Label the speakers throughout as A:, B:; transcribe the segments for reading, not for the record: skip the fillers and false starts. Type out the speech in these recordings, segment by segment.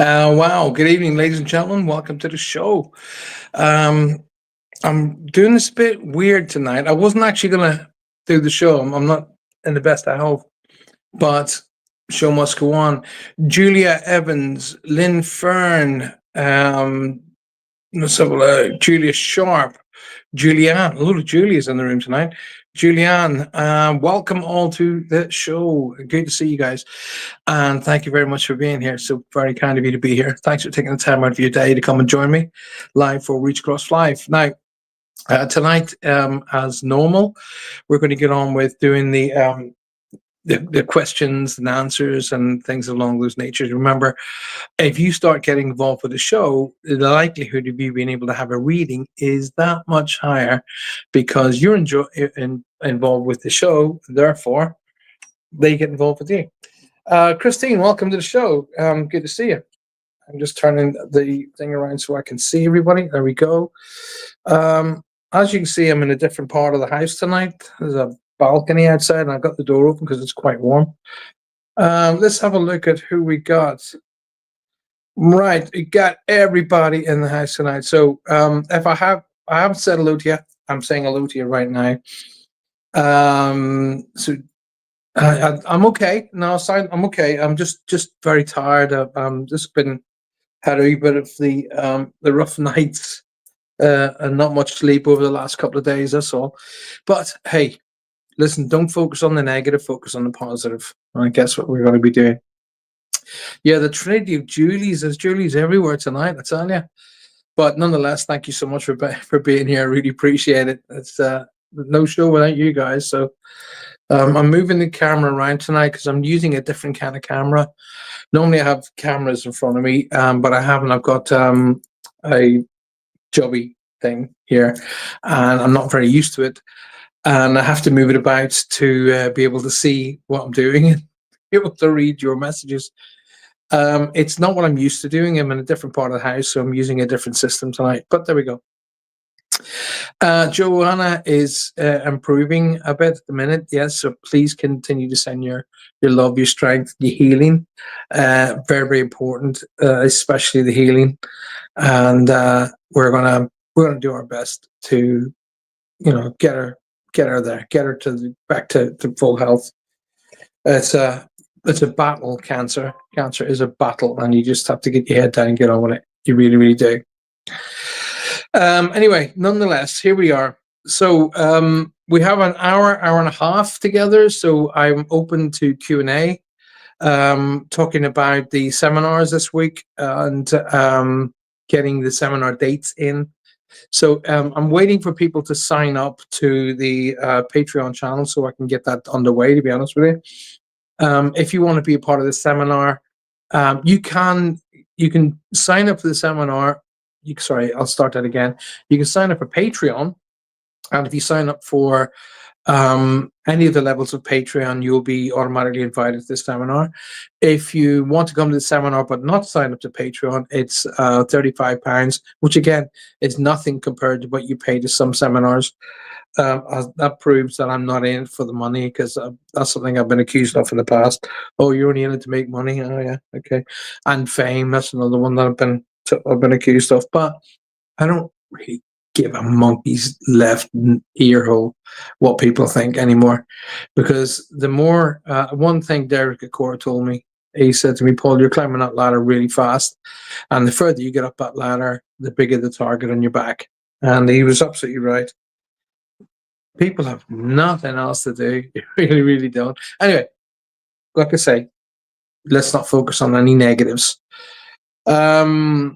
A: Wow. Good evening, ladies and gentlemen. Welcome to the show. Um, I'm doing this a bit weird tonight. I wasn't actually going to do the show. I'm not in the best of health, but show must go on. Julia Evans, Lynn Fern, Julia Sharp, Julianne. A lot of Julia's in the room tonight. Julianne, welcome all to the show. Great to see you guys. And thank you very much for being here. So very kind of you to be here. Thanks for taking the time out of your day to come and join me live for Reach Across Live. Now, tonight, as normal, we're going to get on with doing the questions and answers and things along those natures. Remember, if you start getting involved with the show, the likelihood of you being able to have a reading is that much higher because you're involved with the show. Therefore, they get involved with you. Christine, welcome to the show. Good to see you. I'm just turning the thing around so I can see everybody. There we go. As you can see, I'm in a different part of the house tonight. There's a balcony outside, and I've got the door open because it's quite warm. Let's have a look at who we got. Right, we got everybody in the house tonight. So if I haven't said hello to you, I'm saying hello to you right now. I'm okay. No, I'm okay. I'm just very tired. Just had a wee bit of the rough nights and not much sleep over the last couple of days. That's all. But hey, listen, don't focus on the negative. Focus on the positive. I guess what we're going to be doing. Yeah, the Trinity of Julies. There's Julies everywhere tonight. I tell you. But nonetheless, thank you so much for being here. I really appreciate it. It's no show without you guys. So. I'm moving the camera around tonight because I'm using a different kind of camera. Normally I have cameras in front of me, but I haven't. I've got a jobby thing here, and I'm not very used to it. And I have to move it about to be able to see what I'm doing and be able to read your messages. It's not what I'm used to doing. I'm in a different part of the house, so I'm using a different system tonight. But there we go. Joanna is improving a bit at the minute, yes, so please continue to send your love, your strength, your healing. Very, very important, especially the healing. And we're gonna do our best to, get her there, get her back to full health. It's a battle. Cancer is a battle, and you just have to get your head down and get on with it. You really, really do. Anyway, nonetheless, here we are. So we have an hour and a half together. So I'm open to Q&A, talking about the seminars this week and getting the seminar dates in. So I'm waiting for people to sign up to the Patreon channel so I can get that underway, to be honest with you. If you want to be a part of the seminar, you can sign up for the seminar. I'll start that again. You can sign up for Patreon, and if you sign up for any of the levels of Patreon, you'll be automatically invited to this seminar. If you want to come to the seminar but not sign up to Patreon, it's £35, which again is nothing compared to what you pay to some seminars. That proves that I'm not in it for the money, because that's something I've been accused of in the past. Oh, you're only in it to make money? Oh yeah, okay. And fame, that's another one that I've been accused of, but I don't really give a monkey's left ear hole what people think anymore, because the more one thing Derek Acora told me, he said to me, Paul, you're climbing that ladder really fast, and the further you get up that ladder, the bigger the target on your back. And he was absolutely right. People have nothing else to do. They really, really don't. Anyway, like I say, let's not focus on any negatives. I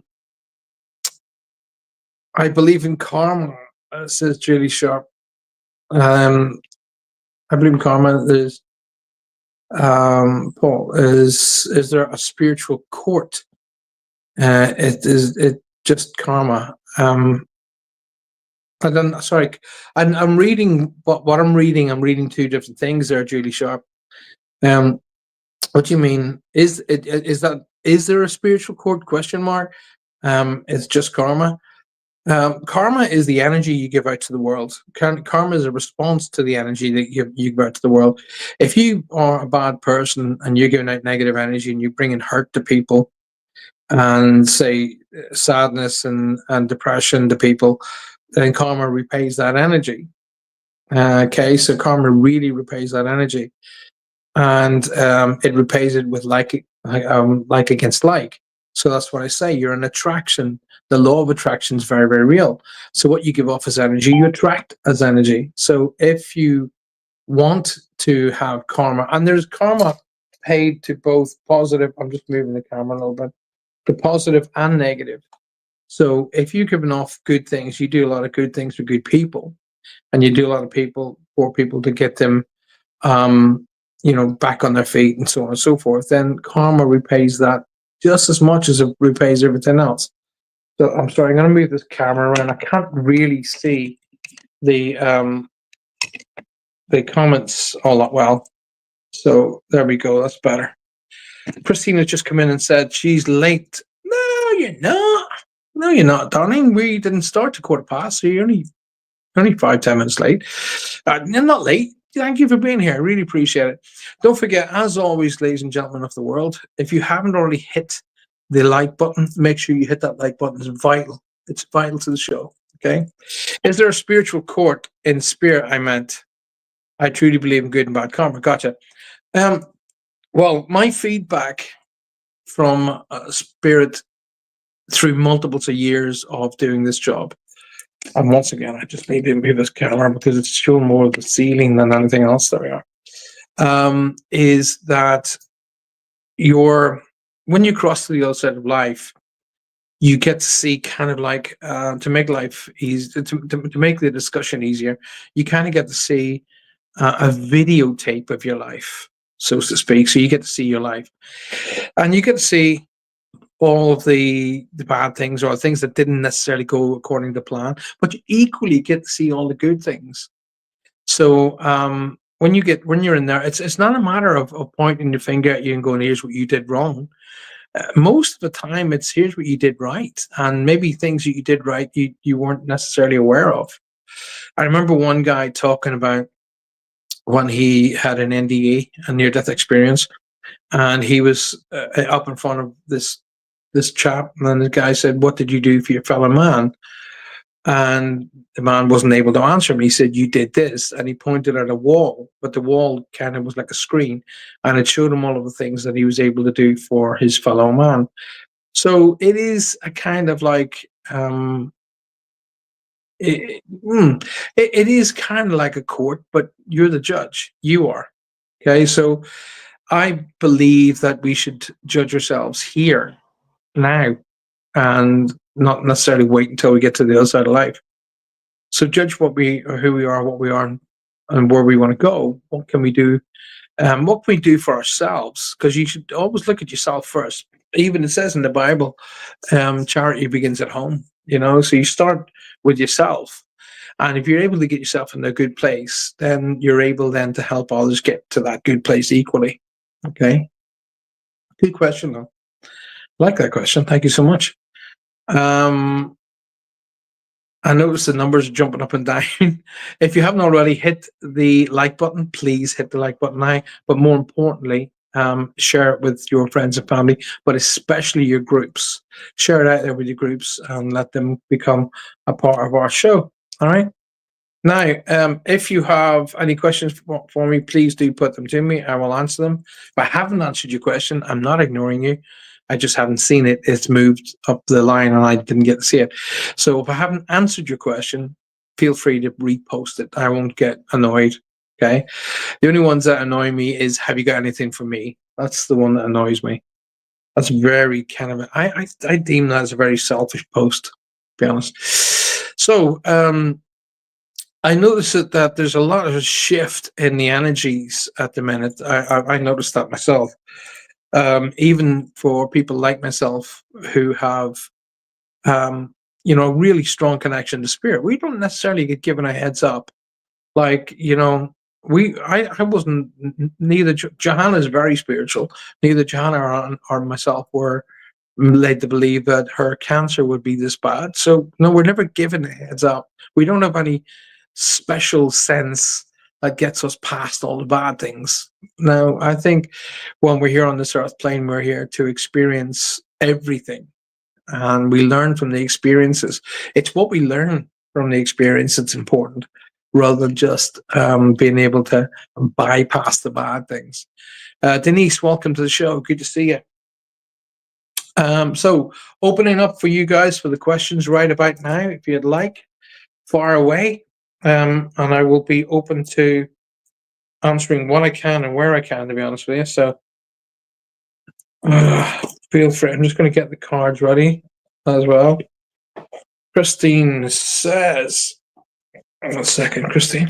A: believe in karma, says Julie Sharp. I believe in karma. There's Paul. Is there a spiritual court? It just karma. I'm reading what I'm reading. I'm reading two different things there, Julie Sharp. What do you mean? Is there a spiritual court? Question mark. It's just karma. Karma is the energy you give out to the world. Karma is a response to the energy that you give out to the world. If you are a bad person and you're giving out negative energy and you're bringing hurt to people, and say sadness and depression to people, then karma repays that energy. Okay, so karma really repays that energy, and it repays it with like against like. So that's what I say. You're an attraction. The law of attraction is very, very real. So what you give off as energy, you attract as energy. So if you want to have karma, and there's karma paid to both positive. I'm just moving the camera a little bit. To positive and negative. So if you're giving off good things, you do a lot of good things for good people, and you do a lot of poor people to get them, back on their feet and so on and so forth. Then karma repays that just as much as it repays everything else. So I'm sorry, I'm going to move this camera around. I can't really see the comments all that well. So there we go. That's better. Christina just come in and said she's late. No, you're not. No, you're not, darling. We didn't start to 1:15, so you're only 5-10 minutes late. You're not late. Thank you for being here. I really appreciate it. Don't forget, as always, ladies and gentlemen of the world, if you haven't already hit the like button, make sure you hit that like button. It's vital. It's vital to the show. Okay. Is there a spiritual court in spirit? I meant. I truly believe in good and bad karma. Gotcha. Well, my feedback from spirit through multiples of years of doing this job, and once again, I just need to move this camera because it's showing more of the ceiling than anything else. There we are. Is that when you cross to the other side of life, you get to see kind of like to make life easy, to make the discussion easier. You kind of get to see a videotape of your life, so to speak. So you get to see your life, and you get to see all of the bad things or things that didn't necessarily go according to plan, but you equally get to see all the good things. So when you're in there, it's not a matter of pointing the finger at you and going, here's what you did wrong. Most of the time it's here's what you did right, and maybe things that you did right you weren't necessarily aware of. I remember one guy talking about when he had an NDE, a near-death experience, and he was up in front of this chap, and then the guy said, what did you do for your fellow man? And the man wasn't able to answer him. He said, you did this, and he pointed at a wall, but the wall kind of was like a screen, and it showed him all of the things that he was able to do for his fellow man. So it is a kind of like it is kind of like a court, but you're the judge. You are. Okay, so I believe that we should judge ourselves here now and not necessarily wait until we get to the other side of life. So judge who we are, what we are, and where we want to go. What can we do? What can we do for ourselves? Because you should always look at yourself first. Even it says in the Bible, charity begins at home. So you start with yourself, and if you're able to get yourself in a good place, then you're able then to help others get to that good place equally. Okay. Good question, though. I like that question. Thank you so much. I notice the numbers are jumping up and down. If you haven't already hit the like button, please hit the like button now. But more importantly, share it with your friends and family, but especially your groups. Share it out there with your groups and let them become a part of our show. All right. Now, if you have any questions for me, please do put them to me. I will answer them. If I haven't answered your question, I'm not ignoring you. I just haven't seen it. It's moved up the line and I didn't get to see it. So if I haven't answered your question, feel free to repost it. I won't get annoyed. Okay. The only ones that annoy me is, have you got anything for me? That's the one that annoys me. That's very kind of, I deem that as a very selfish post, to be honest. So, I noticed that there's a lot of shift in the energies at the minute. I noticed that myself. Even for people like myself who have, really strong connection to spirit, we don't necessarily get given a heads up. Like, I wasn't, neither Johanna is very spiritual. Neither Johanna or myself were led to believe that her cancer would be this bad. So no, we're never given a heads up. We don't have any special sense that gets us past all the bad things. Now, I think when we're here on this earth plane, we're here to experience everything. And we learn from the experiences. It's what we learn from the experience that's important, rather than just being able to bypass the bad things. Denise, welcome to the show. Good to see you. So opening up for you guys for the questions right about now, if you'd like, far away. And I will be open to answering what I can and where I can, to be honest with you. So feel free. I'm just going to get the cards ready as well. Christine says, one second, Christine.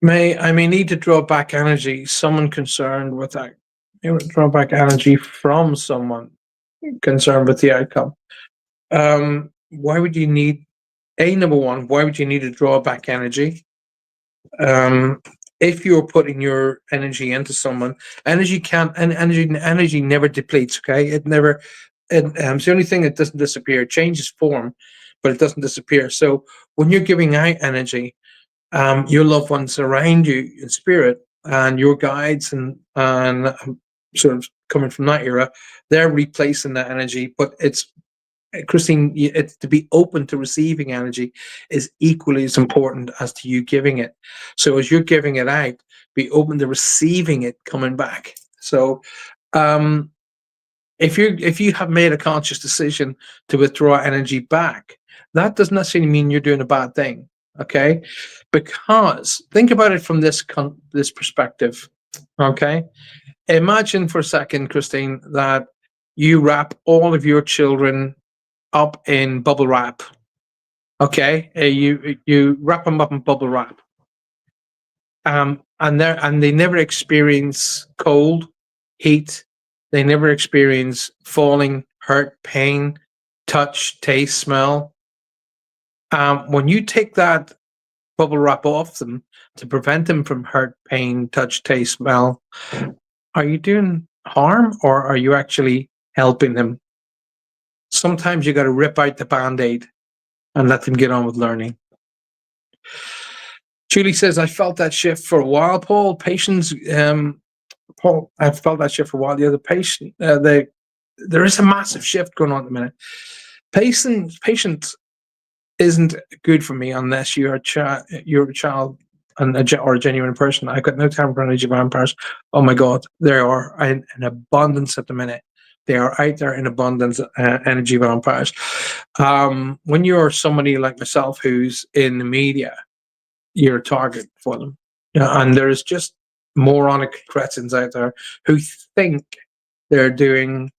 A: I may need to draw back energy. Someone concerned with that. Draw back energy from someone concerned with the outcome. Why would you need number one? Why would you need to draw back energy? If you're putting your energy into someone, energy never depletes. Okay, it never. It's the only thing that doesn't disappear. It changes form, but it doesn't disappear. So when you're giving out energy, your loved ones around you in spirit and your guides and sort of coming from that era, they're replacing that energy. But it's, Christine, it's to be open to receiving energy is equally as important as to you giving it. So as you're giving it out, be open to receiving it coming back. So if you have made a conscious decision to withdraw energy back, that doesn't necessarily mean you're doing a bad thing. Okay, because think about it from this perspective. Okay, imagine for a second, Christine, that you wrap all of your children up in bubble wrap. Okay, you wrap them up in bubble wrap, and they never experience cold, heat. They never experience falling, hurt, pain, touch, taste, smell. When you take that bubble wrap off them to prevent them from hurt, pain, touch, taste, smell, are you doing harm or are you actually helping them? Sometimes you got to rip out the Band-Aid and let them get on with learning. Julie says, I felt that shift for a while, Paul. Patience, Paul, I've felt that shift for a while. The other patient, there is a massive shift going on at the minute. Patience isn't good for me unless you're a child or a genuine person. I've got no time for energy vampires. Oh my God, there are in abundance at the minute. They are out there in abundance, energy vampires. When you're somebody like myself who's in the media, you're a target for them. And there's just moronic cretins out there who think they're doing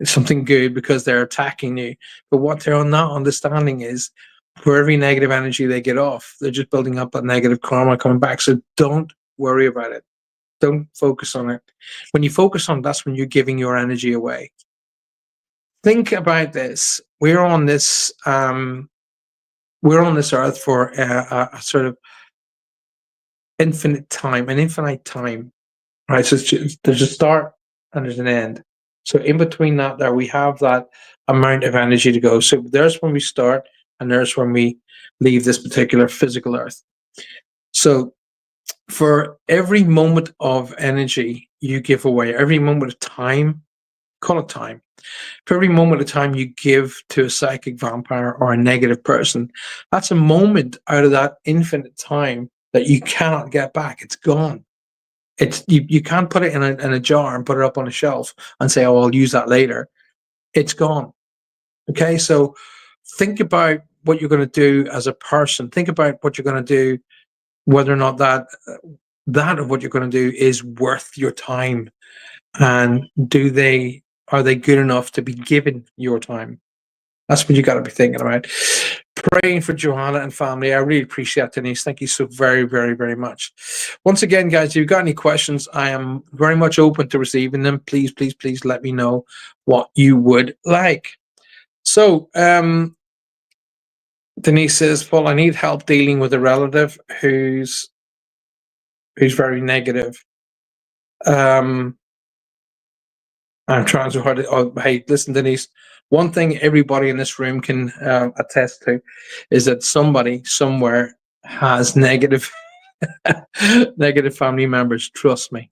A: something good because they're attacking you. But what they're not understanding is for every negative energy they get off, they're just building up a negative karma coming back. So don't worry about it. Don't focus on it. When you focus on it, that's when you're giving your energy away. Think about this. We're on this earth for a sort of infinite time, an infinite time. Right? So there's a start and there's an end. So in between that, there we have that amount of energy to go. So there's when we start, and there's when we leave this particular physical earth. So for every moment of energy you give away, every moment of time, call it time. For every moment of time you give to a psychic vampire or a negative person, that's a moment out of that infinite time that you cannot get back. It's gone. It's you can't put it in a jar and put it up on a shelf and say, oh, I'll use that later. It's gone. Okay, so think about what you're going to do as a person. Think about what you're going to do, whether or not that of what you're going to do is worth your time, and are they good enough to be given your time? That's what you got to be thinking about. Praying for Johanna and family. I really appreciate that, Denise. Thank you so very, very, very much. Once again, guys, if you've got any questions, I am very much open to receiving them. Please, please, please let me know what you would like. So, Denise says, Paul, I need help dealing with a relative who's very negative. I'm trying so hard to, hey, listen, Denise, one thing everybody in this room can attest to is that somebody somewhere has negative family members. Trust me.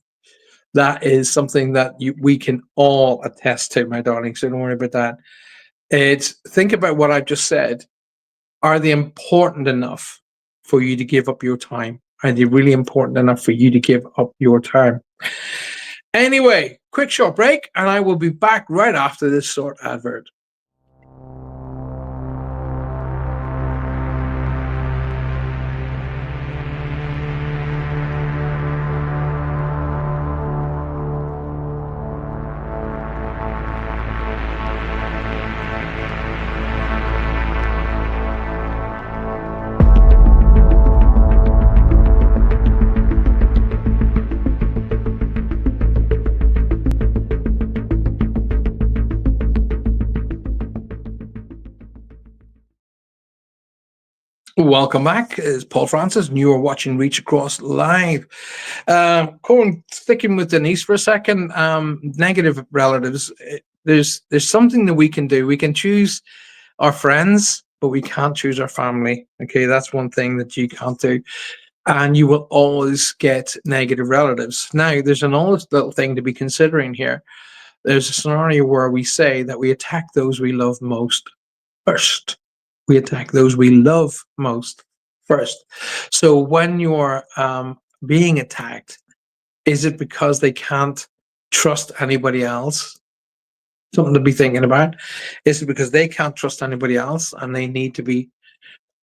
A: That is something that we can all attest to, my darling. So don't worry about that. It's think about what I've just said. Are they important enough for you to give up your time? Are they really important enough for you to give up your time? Anyway, quick short break, and I will be back right after this short advert. Welcome back. It's Paul Francis, and you are watching Reach Across Live. Colin, sticking with Denise for a second. Negative relatives. There's something that we can do. We can choose our friends, but we can't choose our family. Okay, that's one thing that you can't do. And you will always get negative relatives. Now, there's an always little thing to be considering here. There's a scenario where we say that we attack those we love most first. We attack those we love most first. So when you're being attacked, is it because they can't trust anybody else? Something to be thinking about. Is it because they can't trust anybody else and they need to be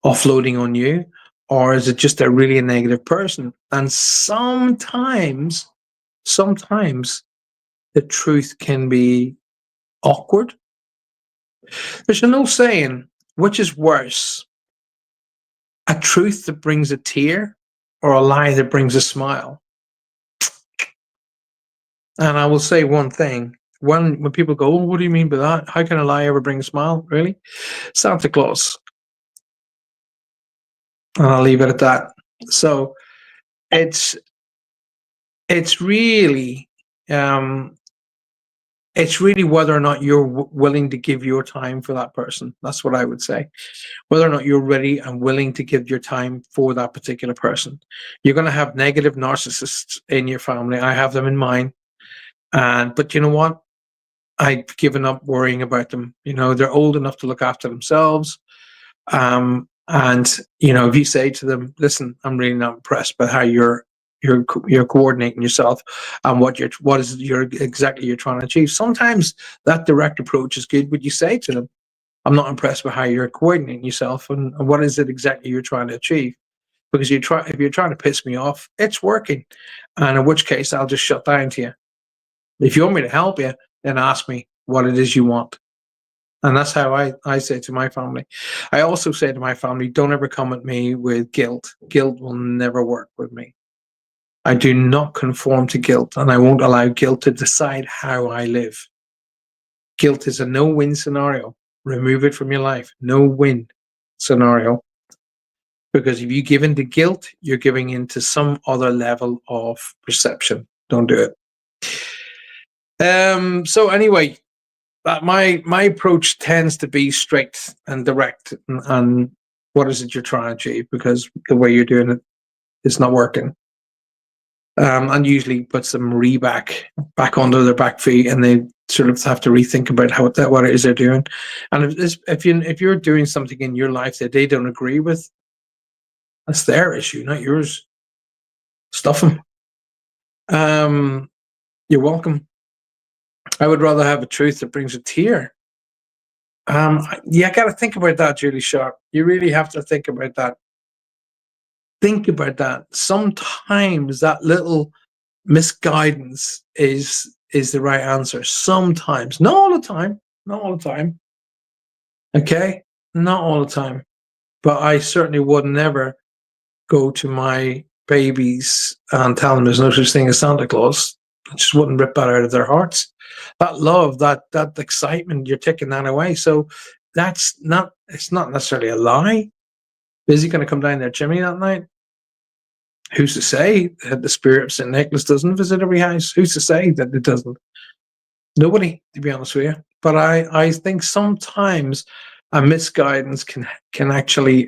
A: offloading on you? Or is it just a really negative person? And sometimes the truth can be awkward. There's an old saying, which is worse, a truth that brings a tear or a lie that brings a smile? And I will say one thing. When people go, oh, what do you mean by that? How can a lie ever bring a smile? Really? Santa Claus. And I'll leave it at that. So it's really whether or not you're willing to give your time for that person. That's what I would say. Whether or not you're ready and willing to give your time for that particular person. You're going to have negative narcissists in your family. I have them in mine. But you know what? I've given up worrying about them. You know, they're old enough to look after themselves. And you know, if you say to them, listen, I'm really not impressed by how you're coordinating yourself and what is exactly you're trying to achieve. Sometimes that direct approach is good, but you say to them, I'm not impressed with how you're coordinating yourself and what is it exactly you're trying to achieve. Because if you're trying to piss me off, it's working. And in which case I'll just shut down to you. If you want me to help you, then ask me what it is you want. And that's how I say to my family. I also say to my family, don't ever come at me with guilt. Guilt will never work with me. I do not conform to guilt, and I won't allow guilt to decide how I live. Guilt is a no-win scenario. Remove it from your life. No-win scenario. Because if you give in to guilt, you're giving into some other level of perception. Don't do it. So anyway, my approach tends to be straight and direct and what is it you're trying to achieve, because the way you're doing it is not working. And usually puts them back onto their back feet, and they sort of have to rethink about what it is they're doing. And if you're doing something in your life that they don't agree with, that's their issue, not yours. Stuff them. You're welcome. I would rather have a truth that brings a tear. I got to think about that, Julie Sharp. You really have to think about that. Think about that. Sometimes that little misguidance is the right answer. Sometimes, not all the time. Not all the time. Okay, not all the time. But I certainly would never go to my babies and tell them there's no such thing as Santa Claus. I just wouldn't rip that out of their hearts. That love, that excitement, you're taking that away. So it's not necessarily a lie. Is he going to come down their chimney that night? Who's to say that the spirit of St. Nicholas doesn't visit every house? Who's to say that it doesn't? Nobody, to be honest with you. But I think sometimes a misguidance can actually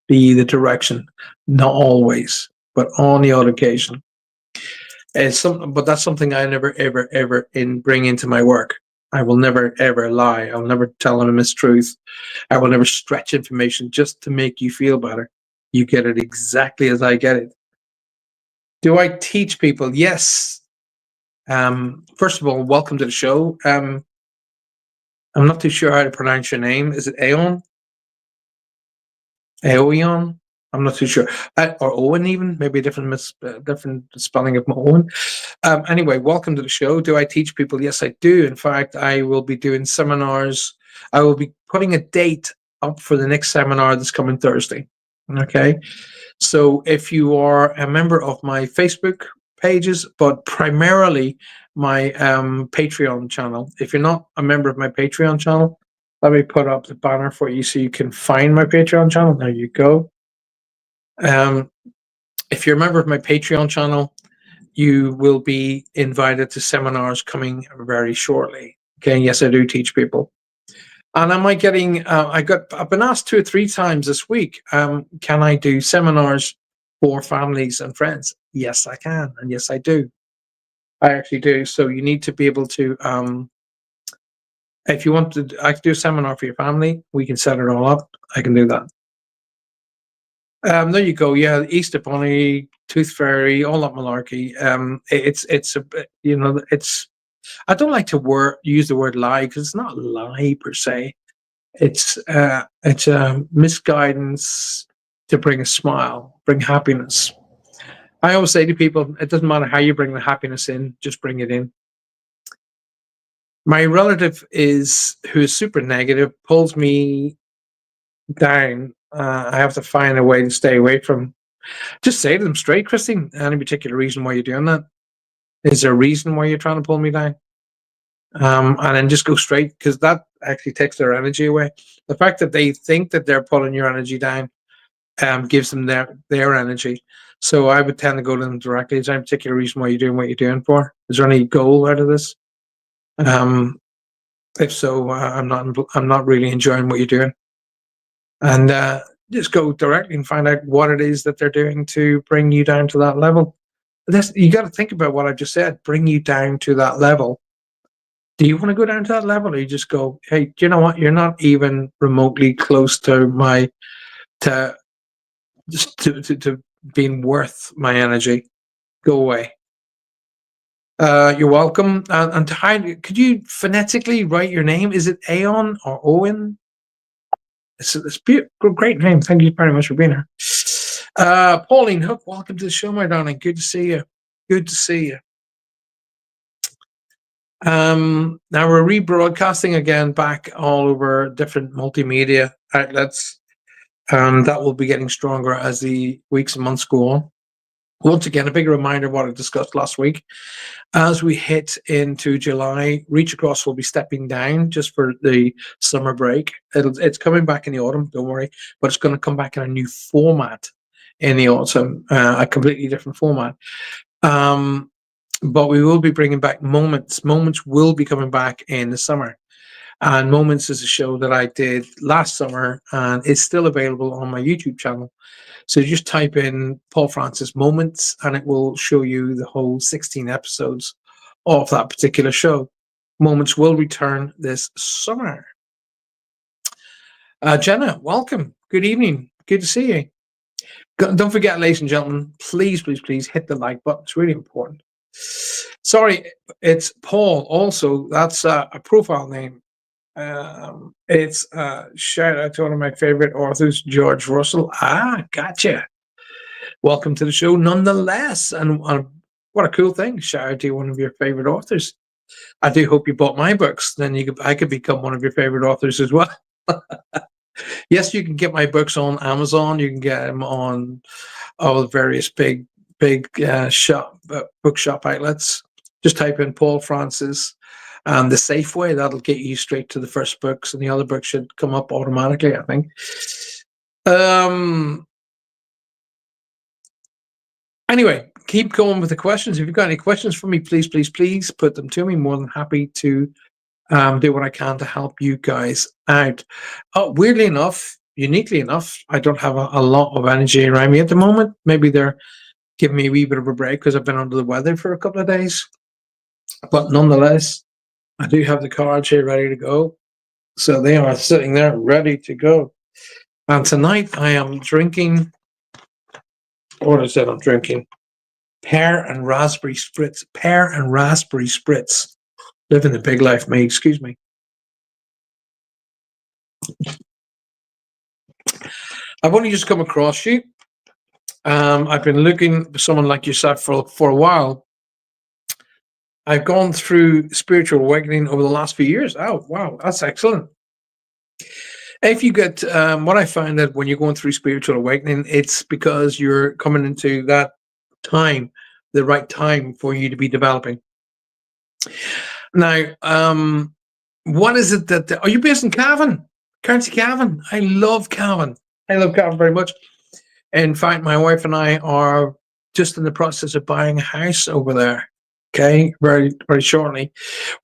A: be the direction. Not always, but on the odd occasion. It's something, but that's something I never, ever, ever bring into my work. I will never, ever lie. I'll never tell them a mistruth. I will never stretch information just to make you feel better. You get it exactly as I get it. Do I teach people? Yes. First of all, welcome to the show. I'm not too sure how to pronounce your name. Is it Aeon? Aeon? I'm not too sure. Or Owen, even maybe a different spelling of my Owen. Anyway, welcome to the show. Do I teach people? Yes, I do. In fact, I will be doing seminars. I will be putting a date up for the next seminar this coming Thursday. Okay. So if you are a member of my Facebook pages, but primarily my Patreon channel, if you're not a member of my Patreon channel, let me put up the banner for you so you can find my Patreon channel. There you go. If you're a member of my Patreon channel, you will be invited to seminars coming very shortly. Okay, yes, I do teach people. And am I getting, I've been asked 2 or 3 times this week, can I do seminars for families and friends? Yes, I can. And yes, I do. I actually do. So you need to be able to, if you want to, I can do a seminar for your family. We can set it all up. I can do that. There you go. Yeah, Easter Bunny, Tooth Fairy, all that malarkey. It's a it's. I don't like to use the word lie because it's not a lie per se. It's a misguidance to bring a smile, bring happiness. I always say to people, it doesn't matter how you bring the happiness in, just bring it in. My relative who is super negative, pulls me down. I have to find a way to stay away from. Just say to them straight, Christine, any particular reason why you're doing that? Is there a reason why you're trying to pull me down? And then just go straight, because that actually takes their energy away. The fact that they think that they're pulling your energy down gives them their energy. So I would tend to go to them directly. Is there any particular reason why you're doing what you're doing for? Is there any goal out of this? If so, I'm not really enjoying what you're doing. And just go directly and find out what it is that they're doing to bring you down to that level. You got to think about what I just said. Bring you down to that level. Do you want to go down to that level, or you just go, hey, do you know what? You're not even remotely close to being worth my energy. Go away. You're welcome. And to hide, could you phonetically write your name? Is it Aeon or Owen? It's a great name. Thank you very much for being here. Pauline Hook, welcome to the show, my darling. Good to see you. Good to see you. Now we're rebroadcasting again back all over different multimedia outlets. That will be getting stronger as the weeks and months go on. Once again, a big reminder of what I discussed last week. As we hit into July, Reach Across will be stepping down just for the summer break. It's coming back in the autumn, don't worry, but it's going to come back in a new format in the autumn, a completely different format. But we will be bringing back Moments. Moments will be coming back in the summer. And Moments is a show that I did last summer, and it's still available on my YouTube channel. So just type in Paul Francis Moments, and it will show you the whole 16 episodes of that particular show. Moments will return this summer. Jenna, welcome. Good evening. Good to see you. Don't forget, ladies and gentlemen, please, please, please hit the like button. It's really important. Sorry, it's Paul. Also, that's a profile name. It's shout out to one of my favorite authors, George Russell. Gotcha. Welcome to the show nonetheless. And what a cool thing. Shout out to one of your favorite authors. I do hope you bought my books. Then I could become one of your favorite authors as well. Yes, you can get my books on Amazon. You can get them on all the various big bookshop outlets. Just type in Paul Francis and the Safeway. That'll get you straight to the first books, and the other books should come up automatically, I think. Anyway, keep going with the questions. If you've got any questions for me, please, please, please put them to me. More than happy to do what I can to help you guys out. Weirdly enough, uniquely enough, I don't have a lot of energy around me at the moment. Maybe they're give me a wee bit of a break because I've been under the weather for a couple of days. But nonetheless, I do have the cards here ready to go. So they are sitting there ready to go. And tonight I am drinking, what is it I'm drinking? Pear and raspberry spritz. Pear and raspberry spritz. Living the big life, me, excuse me. I've only just come across you. I've been looking for someone like yourself for a while. I've gone through spiritual awakening over the last few years. Oh, wow, that's excellent. If you get what I find that when you're going through spiritual awakening, it's because you're coming into that time, the right time for you to be developing. Now, what is it that are you based in Cavan? County Cavan. I love Cavan. I love Cavan very much. In fact, my wife and I are just in the process of buying a house over there. Okay, very, very shortly.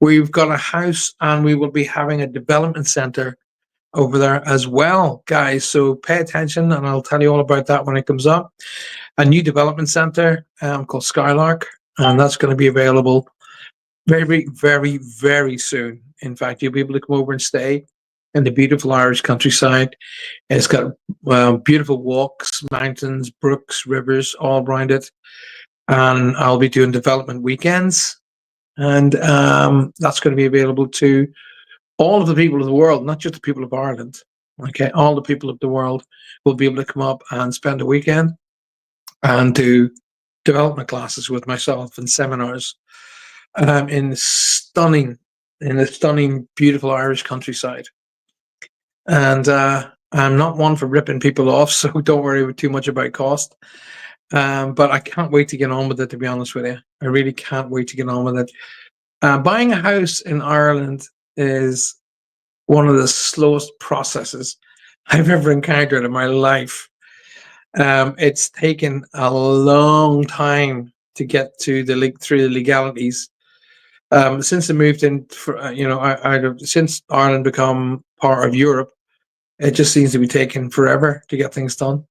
A: We've got a house and we will be having a development center over there as well, guys. So pay attention and I'll tell you all about that when it comes up. A new development center called Skylark, and that's going to be available very, very, very soon. In fact, you'll be able to come over and stay in the beautiful Irish countryside. It's got beautiful walks, mountains, brooks, rivers, all around it. And I'll be doing development weekends. And that's going to be available to all of the people of the world, not just the people of Ireland. Okay, all the people of the world will be able to come up and spend a weekend and do development classes with myself and seminars in the stunning, beautiful Irish countryside. And I'm not one for ripping people off, so don't worry too much about cost. But I can't wait to get on with it, to be honest with you. I really can't wait to get on with it. Buying a house in Ireland is one of the slowest processes I've ever encountered in my life. It's taken a long time to get to through the legalities. Since I moved in, since Ireland become part of Europe, it just seems to be taking forever to get things done.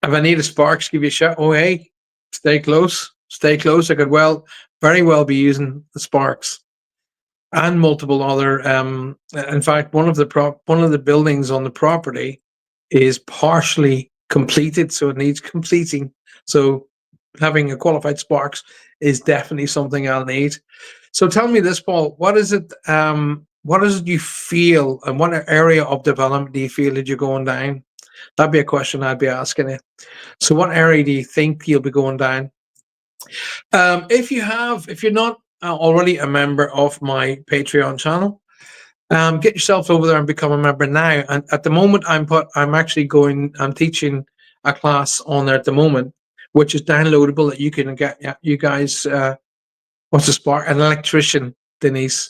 A: If I need a Sparks, give you a shout. Oh, hey, stay close. Stay close. I could very well be using the Sparks and multiple other. In fact, one of the buildings on the property is partially completed, so it needs completing. So having a qualified Sparks is definitely something I'll need. So tell me this, Paul. What is it? What is it you feel, and what area of development do you feel that you're going down? That'd be a question I'd be asking you. So what area do you think you'll be going down? If you're not already a member of my Patreon channel, get yourself over there and become a member now. And at the moment, I'm teaching a class on there at the moment, which is downloadable that you can get. Yeah, you guys, what's a Spark? An electrician, Denise.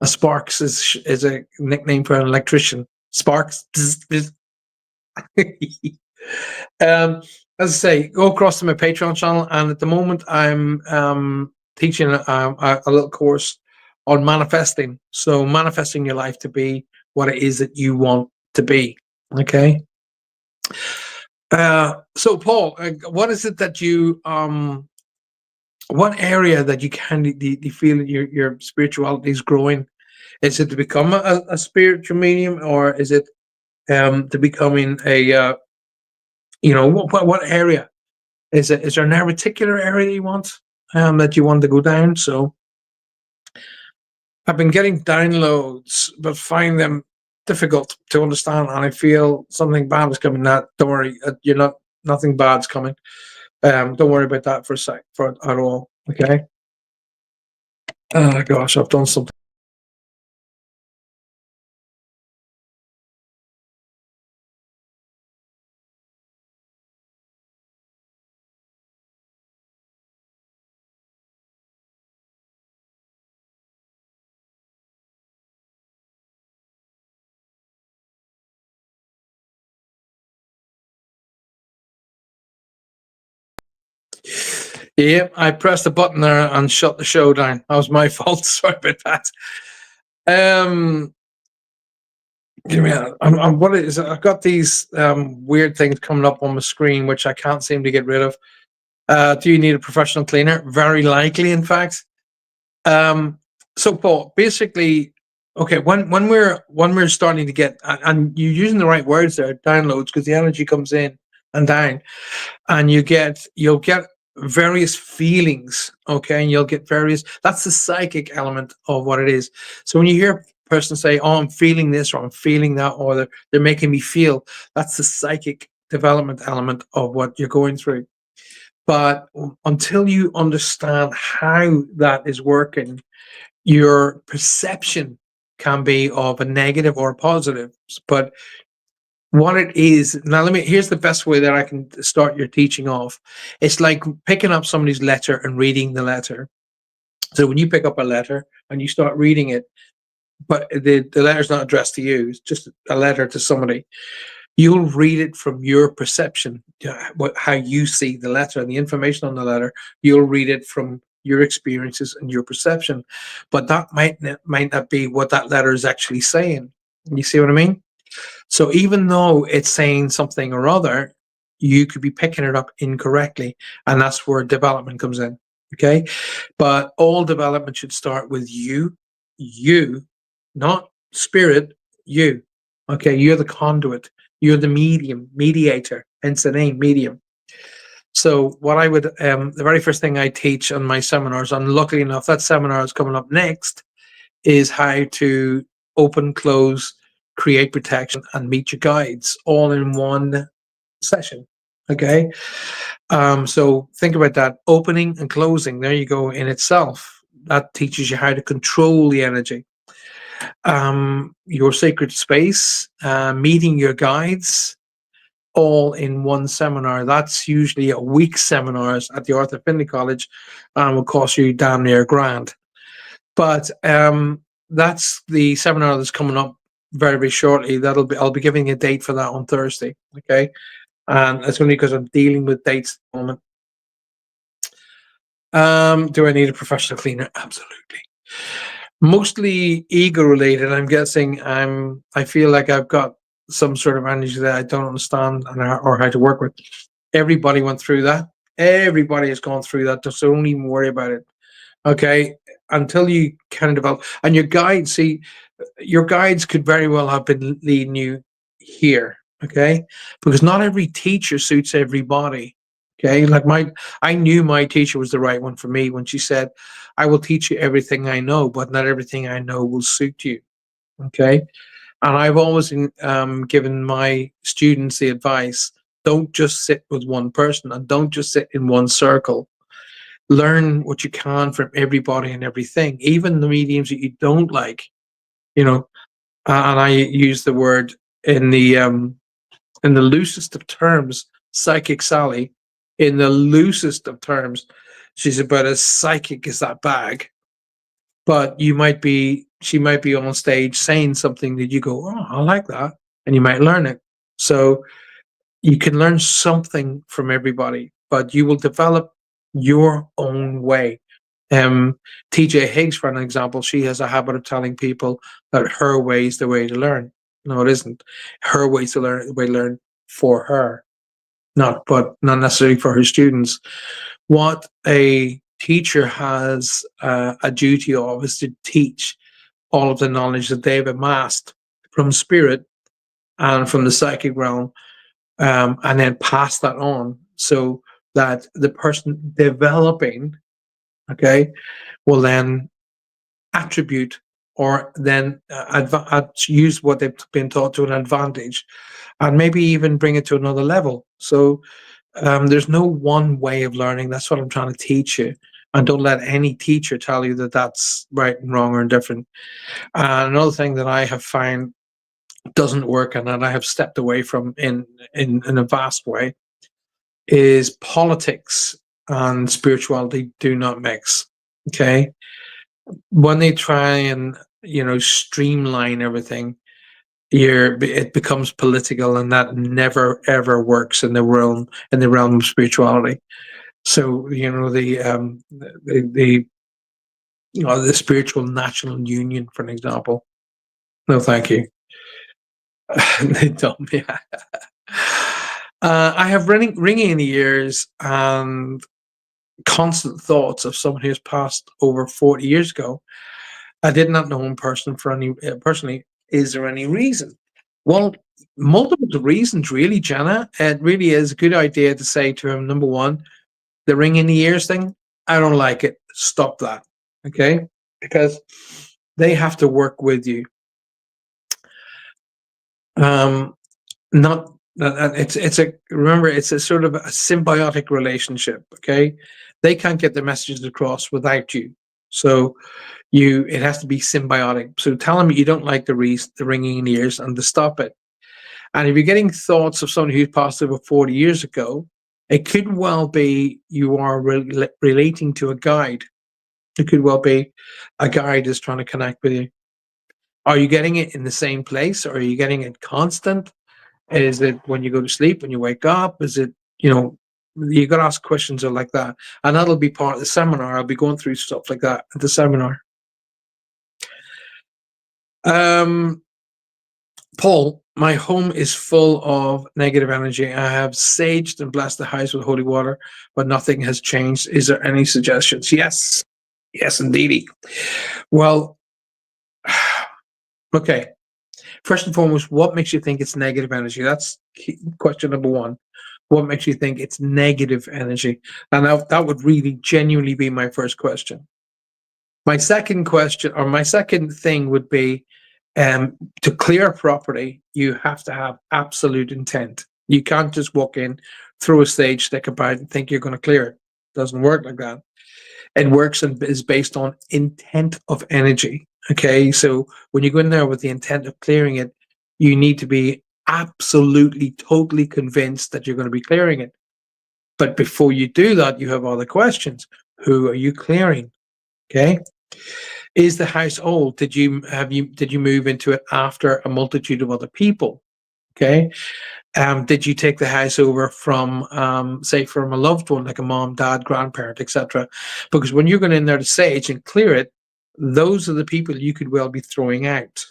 A: A Sparks is a nickname for an electrician. Sparks. As I say, go across to my Patreon channel, and at the moment I'm teaching a little course on manifesting. So manifesting your life to be what it is that you want to be. Okay. So Paul, what is it that you what area that you feel that your spirituality is growing? Is it to become a spiritual medium, or is it to becoming a what area is it? Is there a particular area you want that you want to go down? So I've been getting downloads, but find them difficult to understand, and I feel something bad is coming. Don't worry, nothing bad's coming. Don't worry about that at all. Okay. Oh gosh, I've done something. Yeah, I pressed the button there and shut the show down. That was my fault. Sorry about that. Give me a, what is it? I've got these weird things coming up on my screen which I can't seem to get rid of. Do you need a professional cleaner? Very likely, in fact. So Paul, basically, okay, when we're starting to get, and you're using the right words there, downloads, because the energy comes in and down, and you'll get various feelings, okay, and you'll get various. That's the psychic element of what it is. So when you hear a person say, "Oh, I'm feeling this," or "I'm feeling that," or they're making me feel, that's the psychic development element of what you're going through. But until you understand how that is working, your perception can be of a negative or a positive. But what it is now, here's the best way that I can start your teaching off. It's like picking up somebody's letter and reading the letter. So when you pick up a letter and you start reading it, but the letter's not addressed to you, it's just a letter to somebody, you'll read it from your perception, how you see the letter and the information on the letter. You'll read it from your experiences and your perception, but that might not be what that letter is actually saying. You see what I mean? So even though it's saying something or other, you could be picking it up incorrectly, and that's where development comes in. Okay, but all development should start with you, not spirit. You, okay, you're the conduit. You're the mediator. Hence the name, medium. So what I would, the very first thing I teach on my seminars, and luckily enough, that seminar is coming up next, is how to open, close, create protection, and meet your guides all in one session. Okay. So think about that. Opening and closing, there you go, in itself. That teaches you how to control the energy. Your sacred space, meeting your guides, all in one seminar. That's usually a week seminars at the Arthur Findlay College, and will cost you damn near a grand. But that's the seminar that's coming up very, very shortly. I'll be giving a date for that on Thursday. Okay, and it's only because I'm dealing with dates at the moment. Do I need a professional cleaner? Absolutely. Mostly ego related. I'm guessing. I feel like I've got some sort of energy that I don't understand or how to work with. Everybody went through that. Everybody has gone through that. So don't even worry about it. Okay, until you kind of develop, and your guides. See, your guides could very well have been leading you here. Okay, because not every teacher suits everybody. Okay, like I knew my teacher was the right one for me when she said, "I will teach you everything I know, but not everything I know will suit you." Okay, and I've always given my students the advice: don't just sit with one person, and don't just sit in one circle. Learn what you can from everybody and everything, even the mediums that you don't like. You know, and I use the word in the loosest of terms, psychic Sally. In the loosest of terms, she's about as psychic as that bag. But she might be on stage saying something that you go, "Oh, I like that," and you might learn it. So you can learn something from everybody, but you will develop your own way. TJ Higgs, for an example, she has a habit of telling people that her way is the way to learn. No, it isn't. Her way to learn, the way to learn for her, not necessarily for her students. What a teacher has a duty of is to teach all of the knowledge that they've amassed from spirit and from the psychic realm, and then pass that on so that the person developing, okay, will then attribute or then use what they've been taught to an advantage, and maybe even bring it to another level. So there's no one way of learning. That's what I'm trying to teach you. And don't let any teacher tell you that that's right and wrong or indifferent. Another thing that I have found doesn't work and that I have stepped away from in a vast way is politics and spirituality do not mix. Okay, when they try and streamline everything, it becomes political, and that never ever works in the realm of spirituality. So the spiritual national union, for an example. No, thank you. They told me. I have ringing in the ears and constant thoughts of someone who's passed over 40 years ago. I did not know him personally. Is there any reason? Well, multiple reasons, really, Jana. It really is a good idea to say to him, number one, the ring in the ears thing, I don't like it. Stop that. Okay? Because they have to work with you. Not it's a remember, it's a sort of a symbiotic relationship. Okay, they can't get their messages across without you. So it has to be symbiotic. So tell them you don't like the ringing in the ears and to stop it. And if you're getting thoughts of someone who's passed over 40 years ago, it could well be you are relating to a guide. It could well be a guide is trying to connect with you. Are you getting it in the same place, or are you getting it constant? Is it when you go to sleep, when you wake up? Is it, you got to ask questions like that. And that'll be part of the seminar. I'll be going through stuff like that at the seminar. Paul, my home is full of negative energy. I have saged and blessed the house with holy water, but nothing has changed. Is there any suggestions? Yes. Yes, indeedy. Well, okay. First and foremost, what makes you think it's negative energy? That's question number one. What makes you think it's negative energy? And that would really genuinely be my first question. My second question, or my second thing would be, to clear a property, you have to have absolute intent. You can't just walk in, throw a sage stick about and think you're going to clear it. It doesn't work like that. It works and is based on intent of energy. Okay, so when you go in there with the intent of clearing it, you need to be absolutely, totally convinced that you're going to be clearing it. But before you do that, you have other questions. Who are you clearing? Okay. Is the house old? Did you move into it after a multitude of other people? Okay. Did you take the house over from, say, from a loved one, like a mom, dad, grandparent, etc.? Because when you're going in there to sage and clear it, those are the people you could well be throwing out.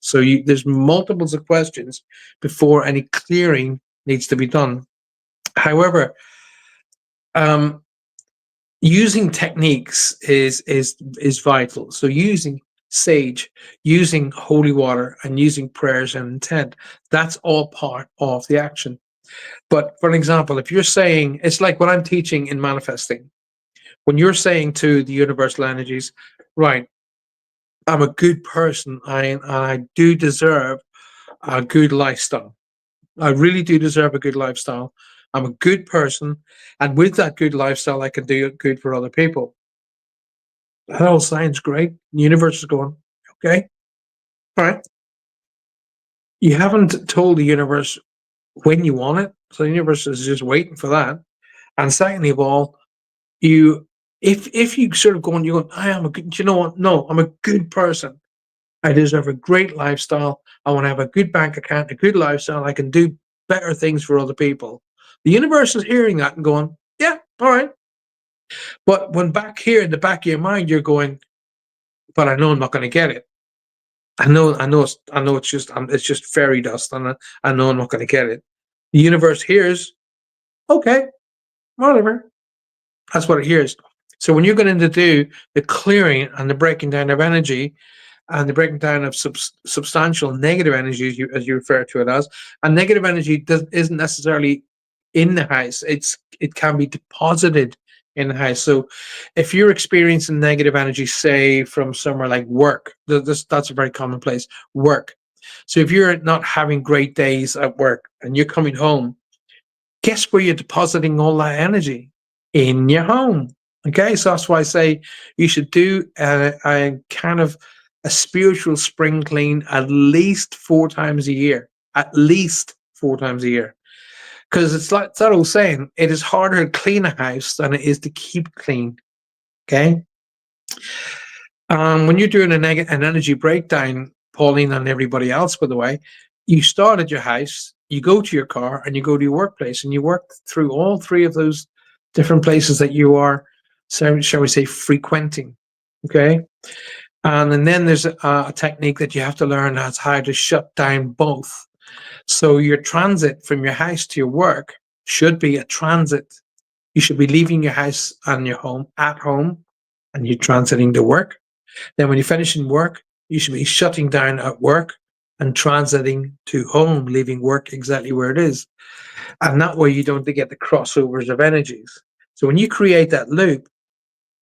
A: So there's multiples of questions before any clearing needs to be done. However, using techniques is vital. So using sage, using holy water, and using prayers and intent, that's all part of the action. But for an example, if you're saying, it's like what I'm teaching in manifesting. When you're saying to the universal energies, right, I'm a good person, I do deserve a good lifestyle. I really do deserve a good lifestyle. I'm a good person, and with that good lifestyle, I can do good for other people. That all sounds great. The universe is going, okay, all right. You haven't told the universe when you want it, so the universe is just waiting for that. And secondly of all, if you sort of go and you go, I am a good, you know what? No, I'm a good person. I deserve a great lifestyle. I want to have a good bank account, a good lifestyle. I can do better things for other people. The universe is hearing that and going, yeah, all right. But when back here in the back of your mind, you're going, but I know I'm not going to get it. I know it's just fairy dust, and I know I'm not going to get it. The universe hears, okay, whatever. That's what it hears. So when you're going to do the clearing and the breaking down of energy, and the breaking down of substantial negative energy, as you refer to it as, and negative energy isn't necessarily in the house. It can be deposited in the house. So if you're experiencing negative energy, say from somewhere like work, that's a very common place, work. So if you're not having great days at work and you're coming home, guess where you're depositing all that energy? In your home. Okay, so that's why I say you should do a kind of a spiritual spring clean at least 4 times a year. At least 4 times a year. Because it's like that old saying, it is harder to clean a house than it is to keep clean. Okay? When you're doing an energy breakdown, Pauline and everybody else, by the way, you start at your house, you go to your car, and you go to your workplace, and you work through all 3 of those different places that you are, so shall we say, frequenting. Okay? And then there's a technique that you have to learn, that's how to shut down both. So your transit from your house to your work should be a transit. You should be leaving your house and your home at home, and you're transiting to work. Then when you finish in work, you should be shutting down at work and transiting to home, leaving work exactly where it is. And that way you don't get the crossovers of energies. So when you create that loop,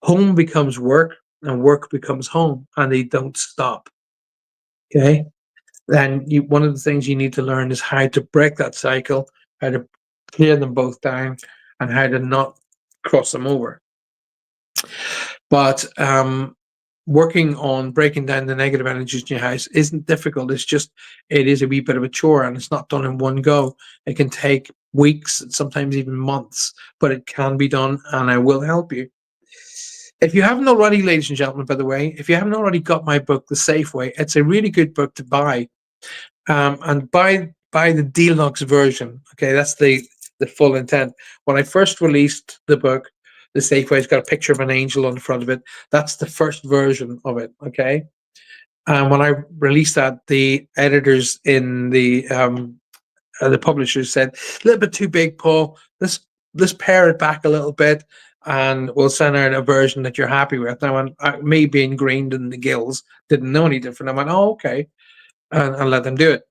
A: home becomes work and work becomes home, and they don't stop. Okay. Then one of the things you need to learn is how to break that cycle, how to clear them both down, and how to not cross them over. But working on breaking down the negative energies in your house isn't difficult. It is a wee bit of a chore, and it's not done in one go. It can take weeks, sometimes even months, but it can be done, and I will help you. If you haven't already, ladies and gentlemen, by the way, if you haven't already got my book, The Safe Way, it's a really good book to buy. And buy the deluxe version. Okay, that's the full intent. When I first released the book, The Safe Way, it's got a picture of an angel on the front of it. That's the first version of it. Okay, and when I released that, the editors in the publishers said, a little bit too big, Paul. Let's pare it back a little bit, and we'll send out a version that you're happy with. Now, me being greened in the gills, didn't know any different. I went, oh, okay, and let them do it.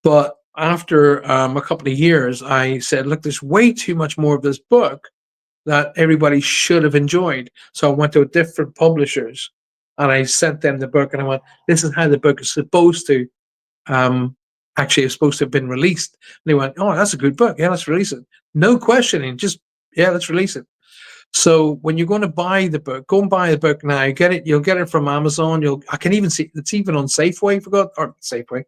A: But after a couple of years, I said, look, there's way too much more of this book that everybody should have enjoyed. So I went to different publishers and I sent them the book, and I went, this is how the book is supposed to actually is supposed to have been released. And they went, oh, that's a good book. Yeah, let's release it. No questioning, just, yeah, let's release it. So when you're going to buy the book, go and buy the book now. You'll get it from Amazon. I can even see it's even on Safeway, Safeway,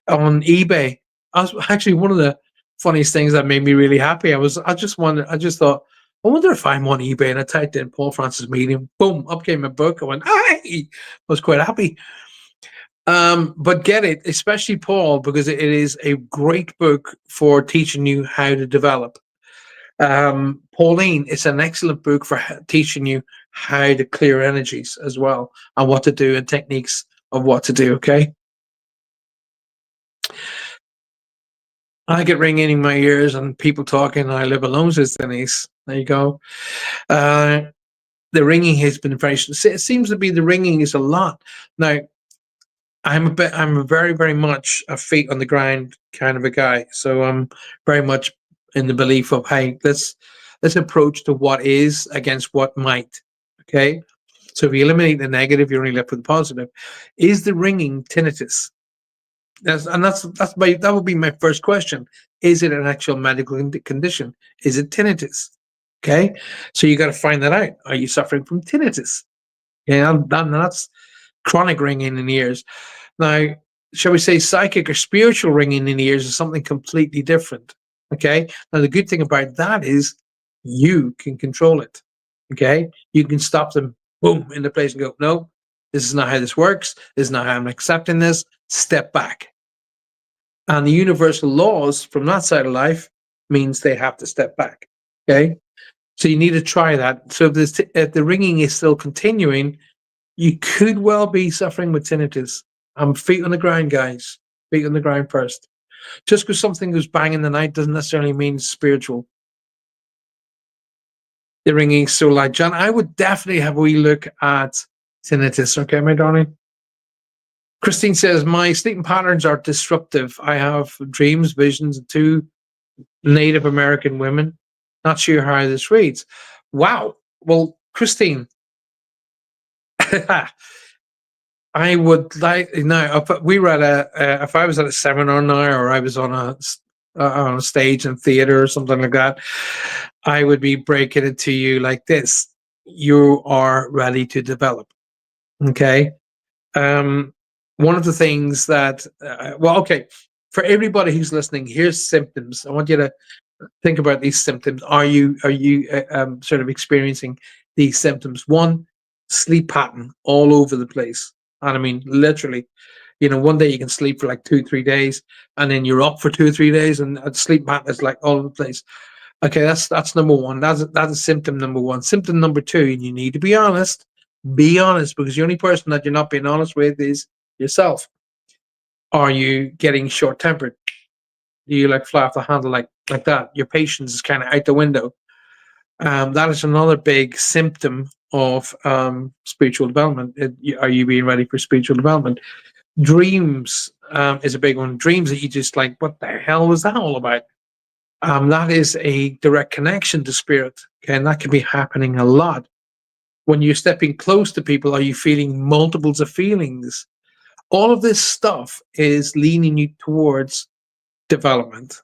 A: on eBay. I was actually one of the funniest things that made me really happy. I just thought, I wonder if I'm on eBay, and I typed in Paul Francis Medium, boom, up came my book. I went, hi! I was quite happy. But get it, especially Paul, because it is a great book for teaching you how to develop. Pauline, it's an excellent book for teaching you how to clear energies as well, and what to do, and techniques of what to do. Okay. I get ringing in my ears and people talking, and I live alone, says Denise. There you go. The ringing has been very, it seems to be the ringing is a lot. Now, I'm a very, very much a feet on the ground kind of a guy. So I'm very much in the belief of, hey, let's approach to what is against what might. Okay. So if you eliminate the negative, you're only left with the positive. Is the ringing tinnitus? That would be my first question. Is it an actual medical condition? Is it tinnitus? Okay, so you got to find that out. Are you suffering from tinnitus? Yeah, that's chronic ringing in the ears. Now, shall we say psychic or spiritual ringing in the ears is something completely different. Okay, now the good thing about that is you can control it. Okay, you can stop them, boom, in the place and go, no, this is not how this works. This is not how I'm accepting this. Step back. And the universal laws from that side of life means they have to step back. Okay. So you need to try that. So if the ringing is still continuing, you could well be suffering with tinnitus. Feet on the ground, guys. Feet on the ground first. Just because something goes bang in the night doesn't necessarily mean spiritual. The ringing is so loud. John, I would definitely have a wee look at tinnitus. Okay, my darling. Christine says, my sleeping patterns are disruptive. I have dreams, visions of 2 Native American women. Not sure how this reads. Wow. Well, Christine, I would like, now, if I was at a seminar now, or I was on a stage in theater or something like that, I would be breaking it to you like this. You are ready to develop. Okay. One of the things that, okay, for everybody who's listening, here's symptoms. I want you to think about these symptoms. Are you sort of experiencing these symptoms? One, sleep pattern all over the place. And I mean, literally, one day you can sleep for like 2-3 days, and then you're up for 2-3 days, and sleep pattern is like all over the place. Okay, that's number one. That's symptom number one. Symptom number two, and you need to be honest. Be honest, because the only person that you're not being honest with is yourself. Are you getting short-tempered? Do you like fly off the handle like that? Your patience is kind of out the window. That is another big symptom of spiritual development. Are you being ready for spiritual development? Dreams is a big one. Dreams that you just like, what the hell was that all about? That is a direct connection to spirit. Okay, and that can be happening a lot. When you're stepping close to people, are you feeling multiples of feelings? All of this stuff is leaning you towards development.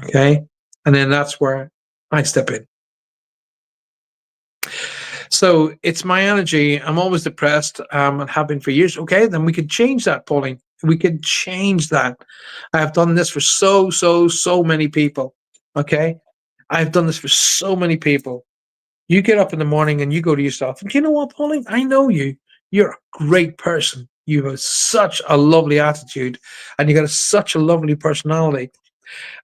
A: Okay, and then that's where I step in. So it's my energy. I'm always depressed and have been for years. Okay, then we could change that, Pauline. We could change that. I have done this for so many people. Okay, I've done this for so many people. You get up in the morning and you go to yourself, and do you know what, Pauline? I know you. You're a great person. You have such a lovely attitude, and you got such a lovely personality,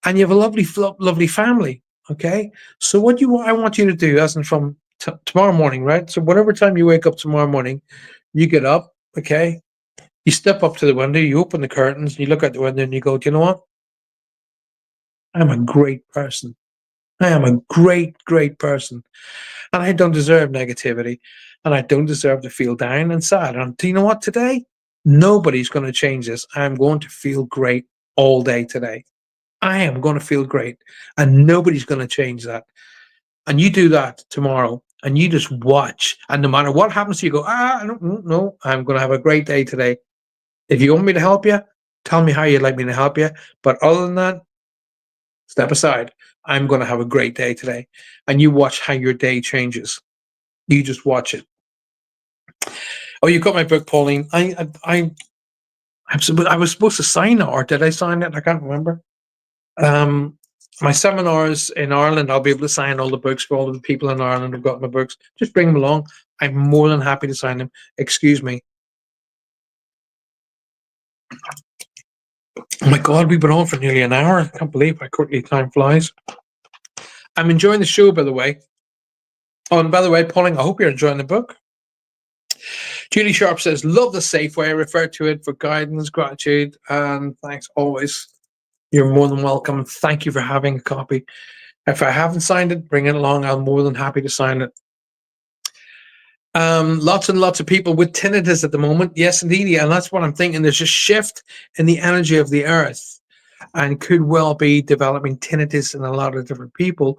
A: and you have a lovely family. Okay, so I want you to do, as in from tomorrow morning, right? So whatever time you wake up tomorrow morning, you get up. Okay, you step up to the window, you open the curtains, you look out the window, and you go, do you know what? I'm a great person. I am a great person. And I don't deserve negativity. And I don't deserve to feel down and sad. And do you know what? Today, nobody's going to change this. I'm going to feel great all day today. I am going to feel great. And nobody's going to change that. And you do that tomorrow. And you just watch. And no matter what happens to you, go, no, I'm going to have a great day today. If you want me to help you, tell me how you'd like me to help you. But other than that, step aside. I'm going to have a great day today. And you watch how your day changes. You just watch it. Oh, you got my book, Pauline. I was supposed to sign it, or did I sign it? I can't remember. My seminars in Ireland, I'll be able to sign all the books for all of the people in Ireland who've got my books. Just bring them along. I'm more than happy to sign them. Excuse me. Oh my God, we've been on for nearly an hour. I can't believe how quickly time flies. I'm enjoying the show, by the way. Oh, and by the way, Pauline, I hope you're enjoying the book. Julie Sharp says, love the Safeway. I refer to it for guidance, gratitude, and thanks always. You're more than welcome. Thank you for having a copy. If I haven't signed it, bring it along. I'm more than happy to sign it. Lots and lots of people with tinnitus at the moment. Yes, indeed. And that's what I'm thinking. There's a shift in the energy of the earth, and could well be developing tinnitus in a lot of different people.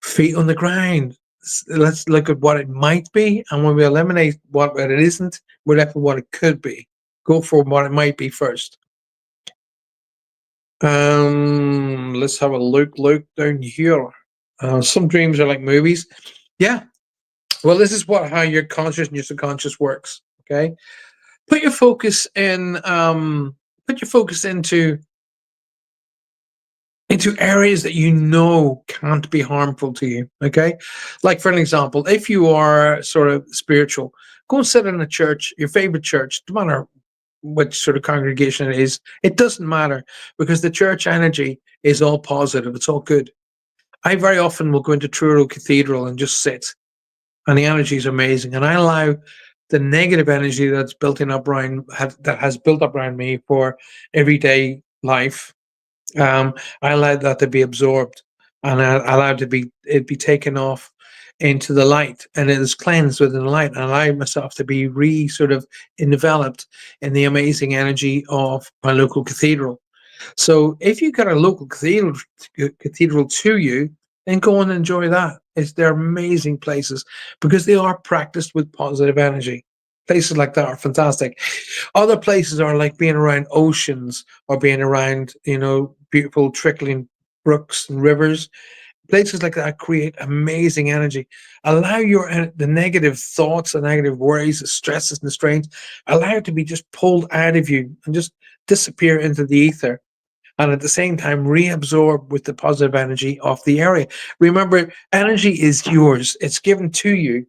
A: Feet on the ground. Let's look at what it might be, and when we eliminate what it isn't, we're left with what it could be. Go for what it might be first. Let's have a look down here. Some dreams are like movies. Yeah. Well, this is how your conscious and your subconscious works. Okay. Put your focus in. Put your focus into areas that you know can't be harmful to you. Okay. Like, for an example, if you are sort of spiritual, go and sit in a church, your favorite church, no matter which sort of congregation it is, it doesn't matter, because the church energy is all positive. It's all good. I very often will go into Truro Cathedral and just sit, and the energy is amazing. And I allow the negative energy that's that has built up around me for everyday life. I allowed that to be absorbed, and I allowed it be taken off into the light, and it is cleansed within the light, and I allow myself to be sort of enveloped in the amazing energy of my local cathedral. So if you got a local cathedral to you, then go and enjoy that. They're amazing places because they are practiced with positive energy. Places like that are fantastic. Other places are like being around oceans, or being around, beautiful trickling brooks and rivers. Places like that create amazing energy. Allow the negative thoughts, the negative worries, the stresses and the strains, allow it to be just pulled out of you and just disappear into the ether. And at the same time, reabsorb with the positive energy of the area. Remember, energy is yours. It's given to you,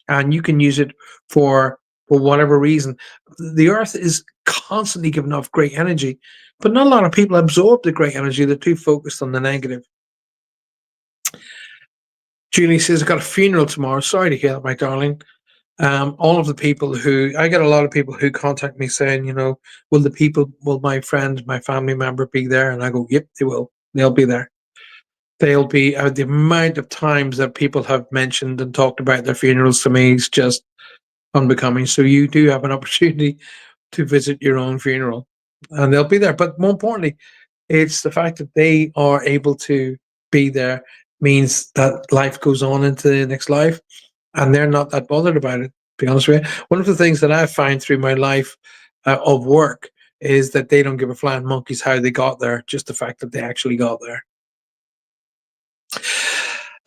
A: and you can use it for whatever reason. The earth is constantly giving off great energy, but not a lot of people absorb the great energy. They're too focused on the negative. Julie says, I've got a funeral tomorrow. Sorry to hear that, my darling. All of the people who I get a lot of people who contact me saying, will my friend, my family member be there? And I go, yep, they will. They'll be there. They'll be the amount of times that people have mentioned and talked about their funerals to me is just unbecoming. So you do have an opportunity to visit your own funeral, and they'll be there. But more importantly, it's the fact that they are able to be there means that life goes on into the next life, and they're not that bothered about it. To be honest with you, one of the things that I find through my life of work is that they don't give a flying monkeys how they got there, just the fact that they actually got there.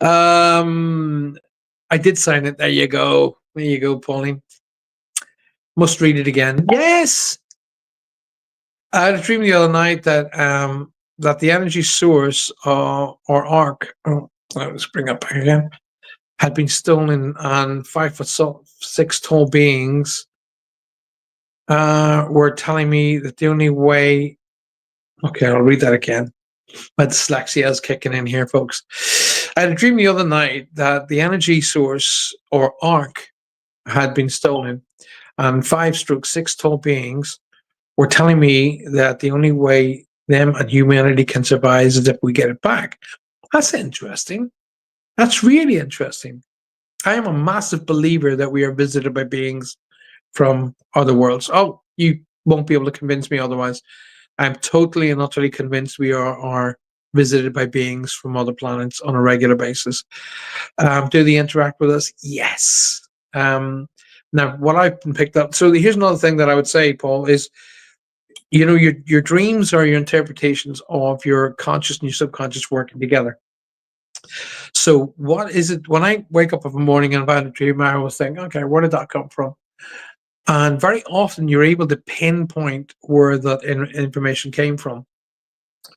A: I did sign it. There you go. There you go, Pauline. Must read it again. Yes. I had a dream the other night that the energy source or arc. Oh, let's bring up back again. Had been stolen, and 5'6" tall beings were telling me that the only way. Okay, I'll read that again. My dyslexia is kicking in here, folks. I had a dream the other night that the energy source or arc had been stolen, and 5'6" tall beings were telling me that the only way them and humanity can survive is if we get it back. That's interesting. That's really interesting. I am a massive believer that we are visited by beings from other worlds. Oh, you won't be able to convince me otherwise. I'm totally and utterly convinced we are visited by beings from other planets on a regular basis. Do they interact with us? Yes. Now, what I've been picked up. So here's another thing that I would say, Paul, is your dreams are your interpretations of your conscious and your subconscious working together. So what is it when I wake up in the morning and I've had a dream, I always think, okay, where did that come from? And very often you're able to pinpoint where that information came from.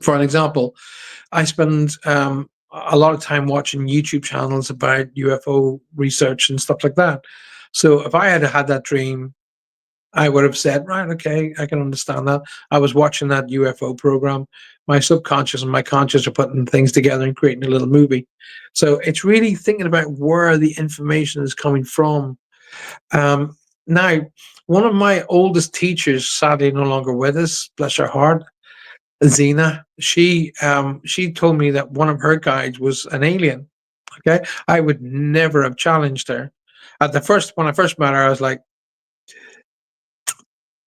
A: For an example, I spend a lot of time watching YouTube channels about UFO research and stuff like that. So if I had had that dream, I would have said, right, okay, I can understand that. I was watching that UFO program. My subconscious and my conscious are putting things together and creating a little movie. So it's really thinking about where the information is coming from. Now, one of my oldest teachers, sadly no longer with us, bless her heart, Zena, she told me that one of her guides was an alien. Okay, I would never have challenged her. When I first met her, I was like,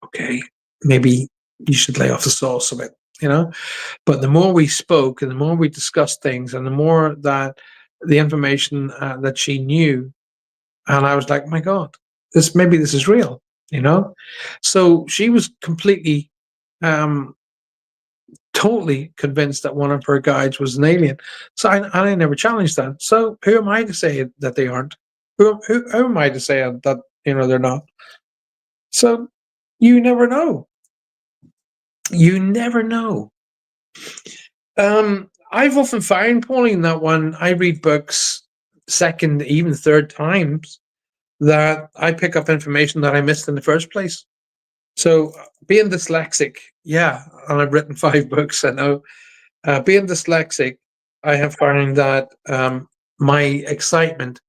A: okay, maybe you should lay off the sauce a bit, you know. But the more we spoke and the more we discussed things, and the more that the information that she knew, and I was like, my God, this is real, you know. So she was completely um totally convinced that one of her guides was an alien. So I never challenged that. So who am I to say that they aren't? Who am I to say that they're not? So you never know. You never know. I've often found, Pauline, that when I read books second, even third times, that I pick up information that I missed in the first place. So being dyslexic, yeah, and I've written 5 books, I know. Being dyslexic, I have found that my excitement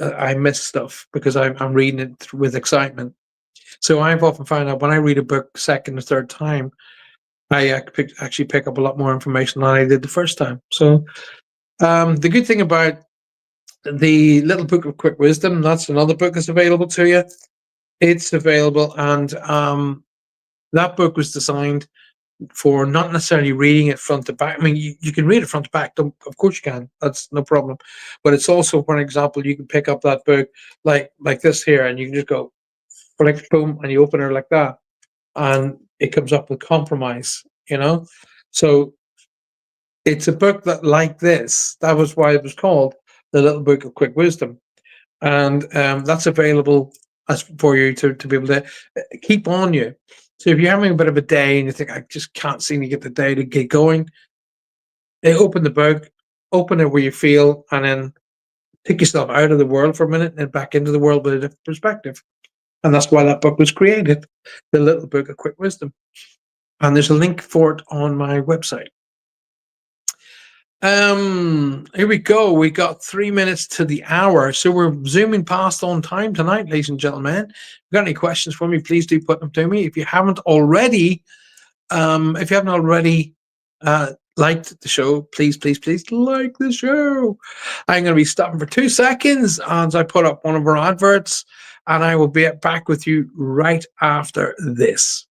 A: I miss stuff because I'm reading it with excitement. So I've often found that when I read a book second or third time, I actually pick up a lot more information than I did the first time. So the good thing about the Little Book of Quick Wisdom, that's another book that's available to you. It's available, and that book was designed for not necessarily reading it front to back. I mean, you can read it front to back. Of course you can. That's no problem. But it's also, for an example, you can pick up that book like this here, and you can just go, flick, boom, and you open it like that, and it comes up with compromise. So it's a book that, like this, that was why it was called The Little Book of Quick Wisdom, and that's available as for you to be able to keep on you. So if you're having a bit of a day and you think, I just can't seem to get the day to get going, open the book, open it where you feel, and then take yourself out of the world for a minute and back into the world with a different perspective. And that's why that book was created, The Little Book of Quick Wisdom. And there's a link for it on my website. Here we go. We got 3 minutes to the hour, so we're zooming past on time tonight, ladies and gentlemen. If you got any questions for me, please do put them to me. If you haven't already, liked the show, please like the show. I'm going to be stopping for 2 seconds as I put up one of our adverts, and I will be back with you right after this.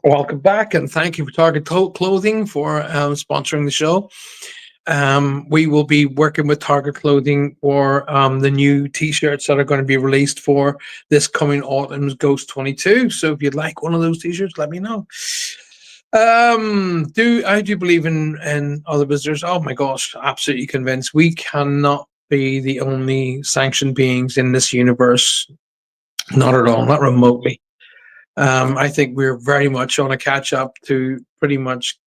A: Welcome back, and thank you for Target Clothing for sponsoring the show. We will be working with Target Clothing for the new T-shirts that are going to be released for this coming autumn's Ghost 22. So if you'd like one of those T-shirts, let me know. I do believe in other visitors? Oh my gosh, absolutely convinced. We cannot be the only sanctioned beings in this universe. Not at all, not remotely. I think we're very much on a catch up to pretty much.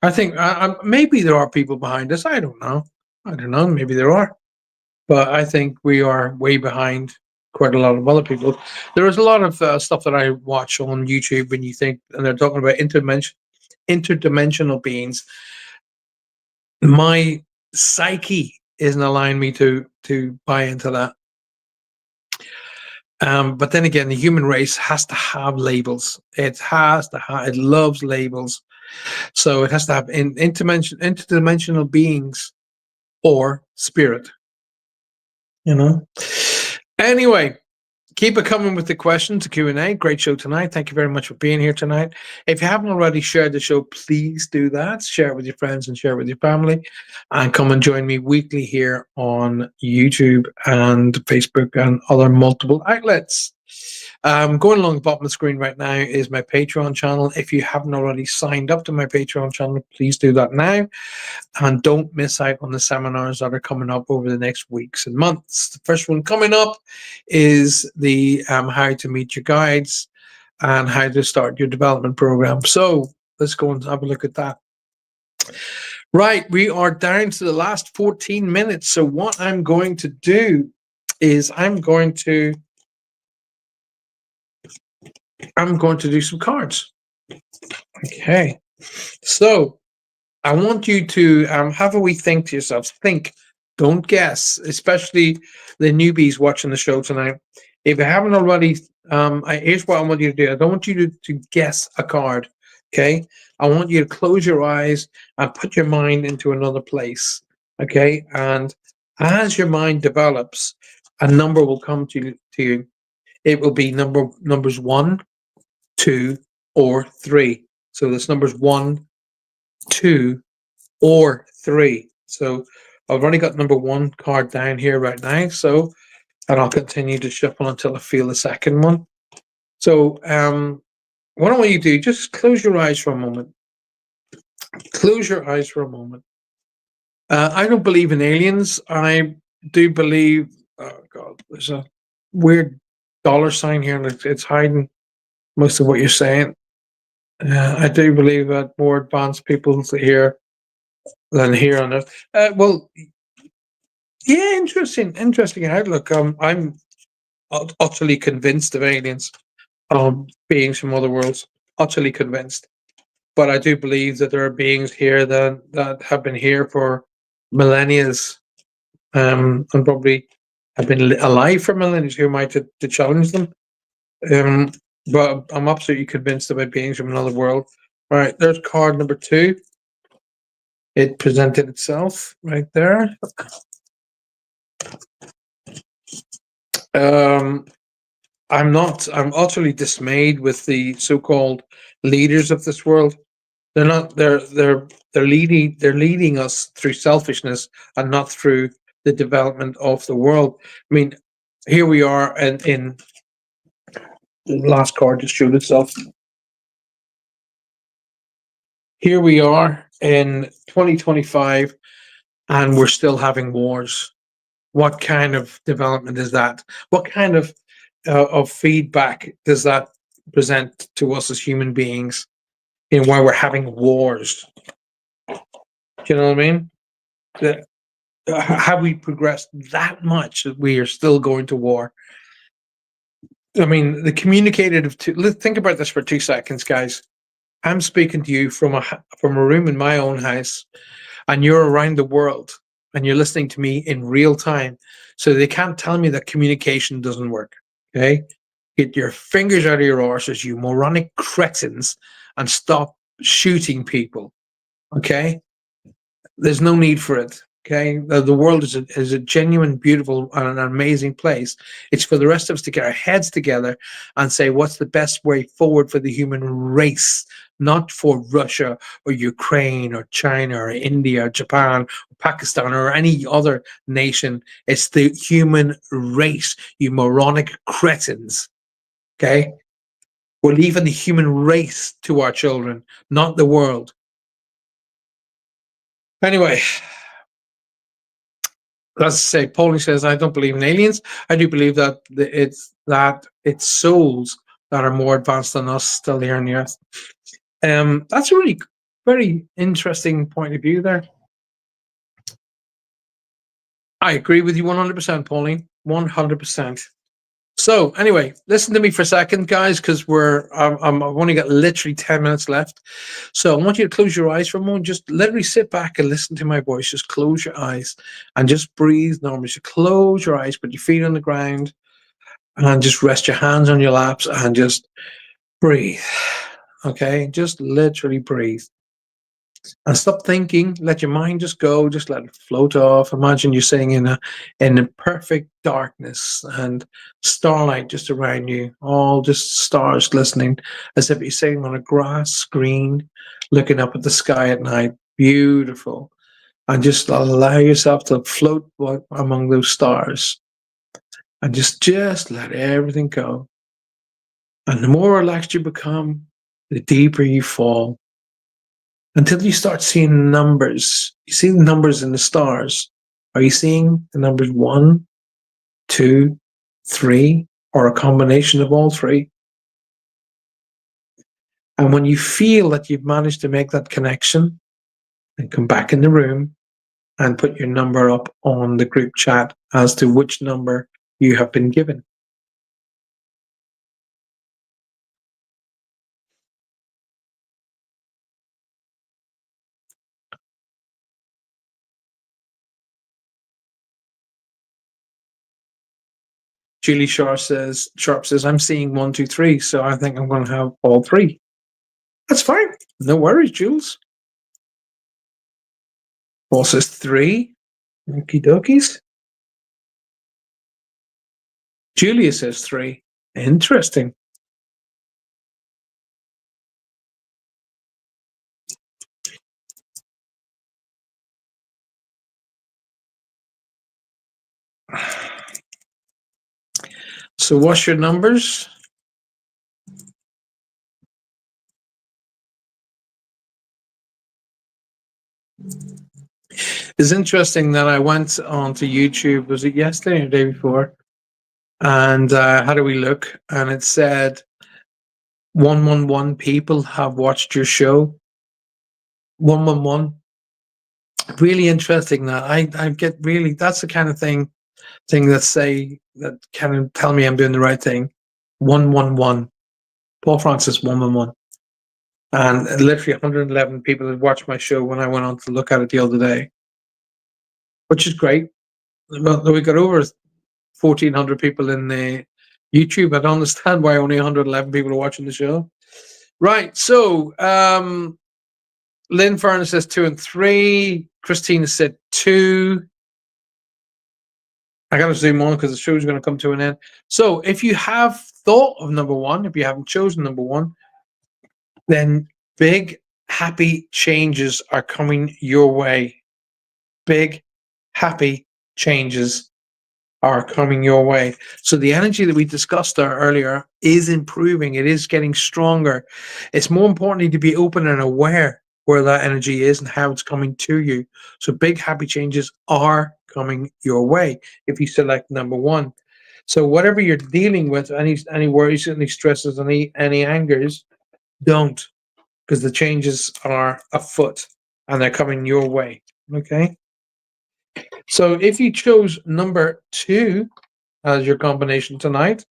A: I think maybe there are people behind us. I don't know. Maybe there are, but I think we are way behind quite a lot of other people. There is a lot of stuff that I watch on YouTube when you think, and they're talking about interdimensional beings. My psyche isn't allowing me to buy into that. But then again, the human race has to have labels. It loves labels. So it has to have interdimensional beings or spirit. Anyway, keep it coming with the questions, the Q&A. Great show tonight. Thank you very much for being here tonight. If you haven't already shared the show, please do that. Share it with your friends and share it with your family. And come and join me weekly here on YouTube and Facebook and other multiple outlets. Going along the bottom of the screen right now is my Patreon channel. If you haven't already signed up to my Patreon channel, please do that now. And don't miss out on the seminars that are coming up over the next weeks and months. The first one coming up is the how to meet your guides and how to start your development program. So let's go and have a look at that. Right, we are down to the last 14 minutes. So what I'm going to do is I'm going to do some cards. Okay, so I want you to have a wee think to yourselves. Think, don't guess, especially the newbies watching the show tonight. If you haven't already, here's what I want you to do. I don't want you to guess a card, okay? I want you to close your eyes and put your mind into another place, okay? And as your mind develops, a number will come to you. It will be numbers 1, 2, or 3. So this number's 1, 2, or 3. So I've already got number 1 card down here right now. So, and I'll continue to shuffle until I feel the second one. So, what I want you to do, just close your eyes for a moment. Close your eyes for a moment. I don't believe in aliens. I do believe, oh God, there's a weird $sign here and it's hiding most of what you're saying. I do believe that more advanced people here than here on Earth. Well, yeah, interesting outlook. I'm utterly convinced of aliens, beings from other worlds. Utterly convinced. But I do believe that there are beings here that have been here for millennia, and probably have been alive for millennia. Who am I to challenge them? But I'm absolutely convinced about beings from another world. All right, there's card number 2. It presented itself right there. I'm utterly dismayed with the so-called leaders of this world. They're not. They're leading us through selfishness and not through the development of the world. I mean, here we are, in the last card just showed itself. Here we are in 2025, and we're still having wars. What kind of development is that? What kind of feedback does that present to us as human beings? Why we're having wars. Do you know what I mean? The- have we progressed that much that we are still going to war? I mean, the communicative. Let's think about this for 2 seconds, guys. I'm speaking to you from a room in my own house, and you're around the world, and you're listening to me in real time. So they can't tell me that communication doesn't work. Okay, get your fingers out of your arses, you moronic cretins, and stop shooting people. Okay, there's no need for it. Okay, the world is a genuine, beautiful, and an amazing place. It's for the rest of us to get our heads together and say what's the best way forward for the human race, not for Russia or Ukraine or China or India or Japan or Pakistan or any other nation. It's the human race, you moronic cretins. Okay, we're leaving the human race to our children, not the world. Anyway, let's say Pauline says, I don't believe in aliens. I do believe that it's souls that are more advanced than us still here on the earth. That's a really very interesting point of view there. I agree with you 100%, Pauline. 100%. So anyway, listen to me for a second, guys, because I've only got literally 10 minutes left. So I want you to close your eyes for a moment. Just literally sit back and listen to my voice. Just close your eyes and just breathe normally. Just close your eyes, put your feet on the ground, and just rest your hands on your laps and just breathe. Okay, just literally breathe. And stop thinking. Let your mind just go. Just let it float off. Imagine you're sitting in a perfect darkness and starlight just around you, all just stars glistening, as if you're sitting on a grass screen, looking up at the sky at night. Beautiful. And just allow yourself to float among those stars, and just let everything go. And the more relaxed you become, the deeper you fall, until you start seeing numbers. You see the numbers in the stars. Are you seeing the numbers 1, 2, 3, or a combination of all three? And when you feel that you've managed to make that connection, then come back in the room and put your number up on the group chat as to which number you have been given. Julie Sharp says, I'm seeing 1, 2, 3, so I think I'm going to have all three. That's fine. No worries, Jules. Paul says 3. Okie dokies. Julia says 3. Interesting. So what's your numbers? It's interesting that I went onto YouTube, was it yesterday or the day before? And how do we look? And it said 111 people have watched your show. 111. Really interesting that I get really, that's the kind of thing that kind of tell me I'm doing the right thing. 111. Paul Francis 111. And literally 111 people had watched my show when I went on to look at it the other day, which is great. Well, we got over 1,400 people in the YouTube. I don't understand why only 111 people are watching the show. Right. So, Lynn Furnace says 2 and 3. Christina said 2. I got to zoom on because the show is going to come to an end. So, if you have thought of number 1, if you haven't chosen number 1, then big happy changes are coming your way. Big, happy changes are coming your way. So the energy that we discussed there earlier is improving. It is getting stronger. It's more importantly to be open and aware where that energy is and how it's coming to you. So big, happy changes are coming your way if you select number one. So whatever you're dealing with, any worries, any stresses, any angers, don't, because the changes are afoot and they're coming your way. Okay. So if you chose number two as your combination tonight,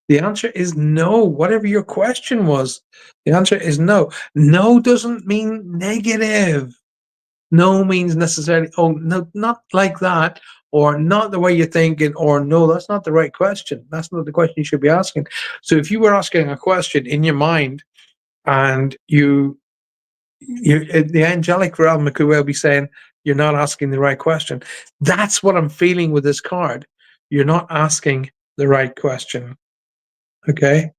A: the answer is no. Whatever your question was, the answer is no. No doesn't mean negative. No means necessarily, oh, no, not like that, or not the way you're thinking, or no, that's not the right question. That's not the question you should be asking. So if you were asking a question in your mind and the angelic realm could well be saying you're not asking the right question. That's what I'm feeling with this card. You're not asking the right question. Okay,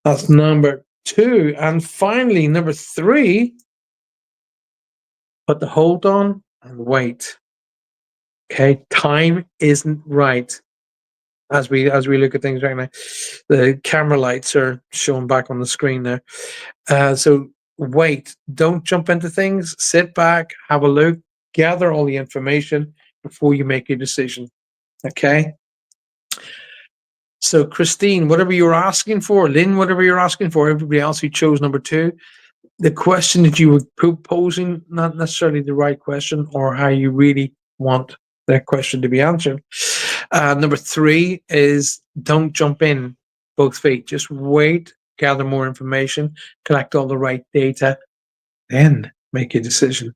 A: that's number two. And finally, number three, put the hold on and wait. Okay, time isn't right. As we look at things right now, the camera lights are showing back on the screen there. So wait, don't jump into things. Sit back, have a look, gather all the information before you make your decision. Okay. So Christine, whatever you're asking for, Lynn, whatever you're asking for, everybody else who chose number two, the question that you were posing, not necessarily the right question or how you really want that question to be answered. Number three is don't jump in both feet. Just wait, gather more information, collect all the right data, then make a decision.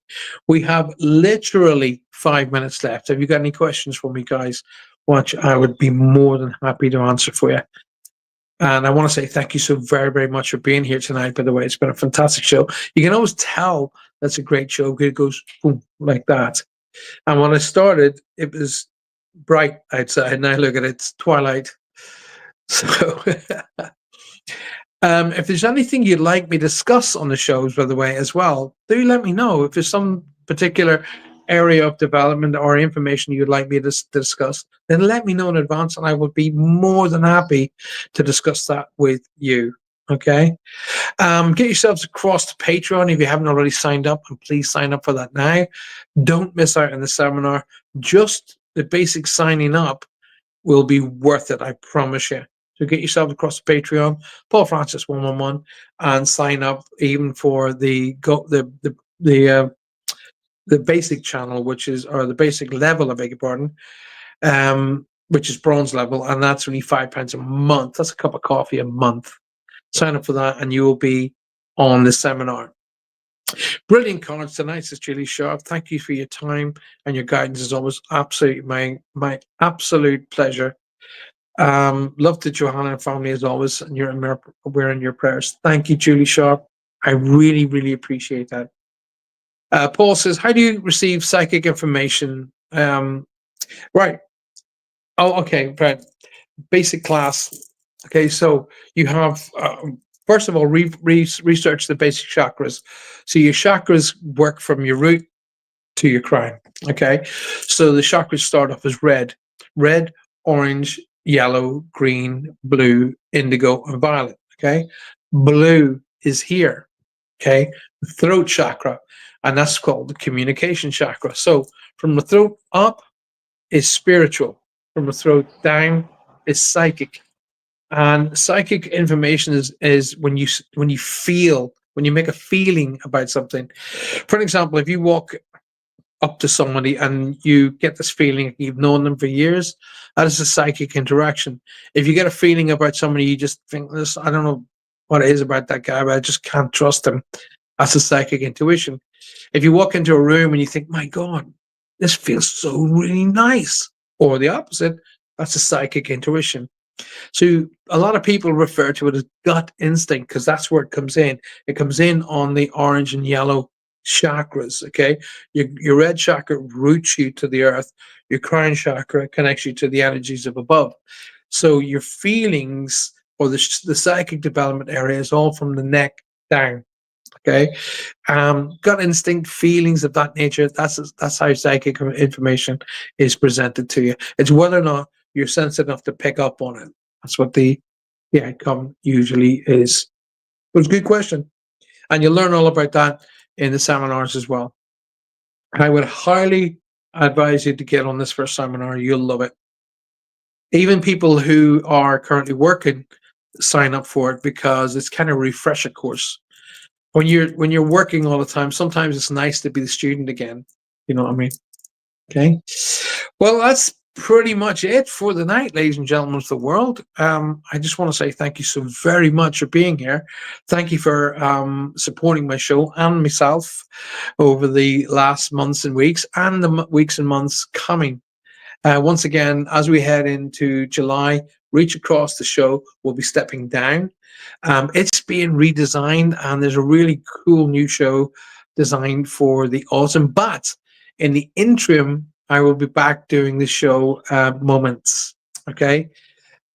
A: We have literally 5 minutes left. Have you got any questions for me, guys? Which I would be more than happy to answer for you. And I want to say thank you so very, very much for being here tonight. By the way, it's been a fantastic show. You can always tell that's a great show because it goes boom like that. And when I started, it was bright outside. Now look at it, it's twilight. So if there's anything you'd like me to discuss on the shows, by the way, as well, do let me know. If there's some particular area of development or information you'd like me to discuss, then let me know in advance and I will be more than happy to discuss that with you. Okay. Get yourselves across to Patreon if you haven't already signed up, and please sign up for that now. Don't miss out on the seminar. Just the basic signing up will be worth it, I promise you. So get yourself across to Patreon, Paul Francis 111, and sign up even for the basic channel, which is, or the basic level, I beg your pardon, which is bronze level, and that's only £5 a month. That's a cup of coffee a month. Sign up for that, and you will be on the seminar. Brilliant cards tonight, says Julie Sharp. Thank you for your time and your guidance as always. Absolutely, my absolute pleasure. Love to Johanna and family as always, and we're in your prayers. Thank you, Julie Sharp. I really, really appreciate that. Paul says, how do you receive psychic information? Right. Oh, okay. Right. Basic class. Okay. So you have, first of all, research the basic chakras. So your chakras work from your root to your crown. Okay. So the chakras start off as red, orange, yellow, green, blue, indigo, and violet. Okay. Blue is here. Okay. The throat chakra. And that's called the communication chakra. So from the throat up is spiritual. From the throat down is psychic. And psychic information is when you feel, when you make a feeling about something. For example, if you walk up to somebody and you get this feeling, you've known them for years, that is a psychic interaction. If you get a feeling about somebody, you just think, this, I don't know what it is about that guy, but I just can't trust him. That's a psychic intuition. If you walk into a room and you think, my God, this feels so really nice, or the opposite, that's a psychic intuition. So a lot of people refer to it as gut instinct because that's where it comes in. It comes in on the orange and yellow chakras, okay? Your red chakra roots you to the earth. Your crown chakra connects you to the energies of above. So your feelings or the psychic development area is all from the neck down. Okay, gut instinct, feelings of that nature. That's how psychic information is presented to you. It's whether or not you're sensitive enough to pick up on it. That's what the outcome usually is. It was a good question, and you'll learn all about that in the seminars as well. I would highly advise you to get on this first seminar. You'll love it. Even people who are currently working sign up for it because it's kind of a refresher course. When you're working all the time, sometimes it's nice to be the student again. You know what I mean? Okay. Well, that's pretty much it for the night, ladies and gentlemen of the world. I just want to say thank you so very much for being here. Thank you for supporting my show and myself over the last months and weeks, and the weeks and months coming. Once again, as we head into July, Reach Across the show will be stepping down. It's being redesigned, and there's a really cool new show designed for the autumn. But in the interim, I will be back doing the show Moments. Okay.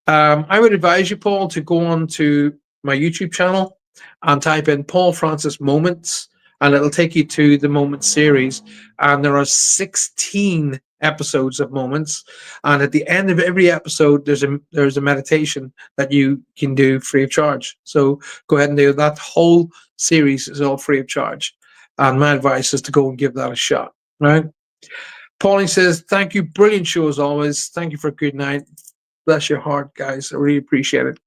A: I would advise you, Paul, to go on to my YouTube channel and type in Paul Francis Moments, and it'll take you to the Moments series. And there are 16 episodes of Moments, and at the end of every episode, there's a meditation that you can do free of charge. So go ahead and do that. Whole series is all free of charge, and my advice is to go and give that a shot. Right? Pauline says, "Thank you, brilliant show as always. Thank you for a good night. Bless your heart, guys. I really appreciate it."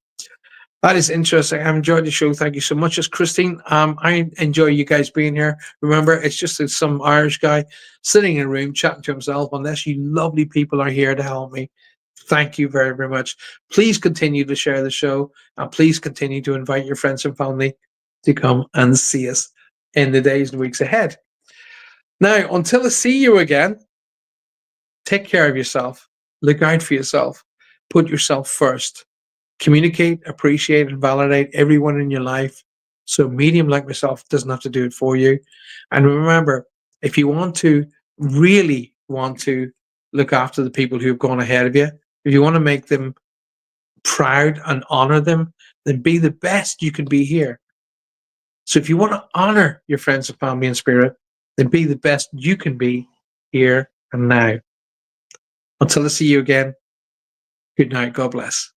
A: That is interesting. I've enjoyed the show. Thank you so much. As Christine, I enjoy you guys being here. Remember, it's just some Irish guy sitting in a room chatting to himself, unless you lovely people are here to help me. Thank you very, very much. Please continue to share the show, and please continue to invite your friends and family to come and see us in the days and weeks ahead. Now, until I see you again, take care of yourself. Look out for yourself. Put yourself first. Communicate, appreciate, and validate everyone in your life, so a medium like myself doesn't have to do it for you. And remember, if you really want to look after the people who have gone ahead of you, if you want to make them proud and honor them, then be the best you can be here. So if you want to honor your friends and family and spirit, then be the best you can be here and now. Until I see you again, good night. God bless.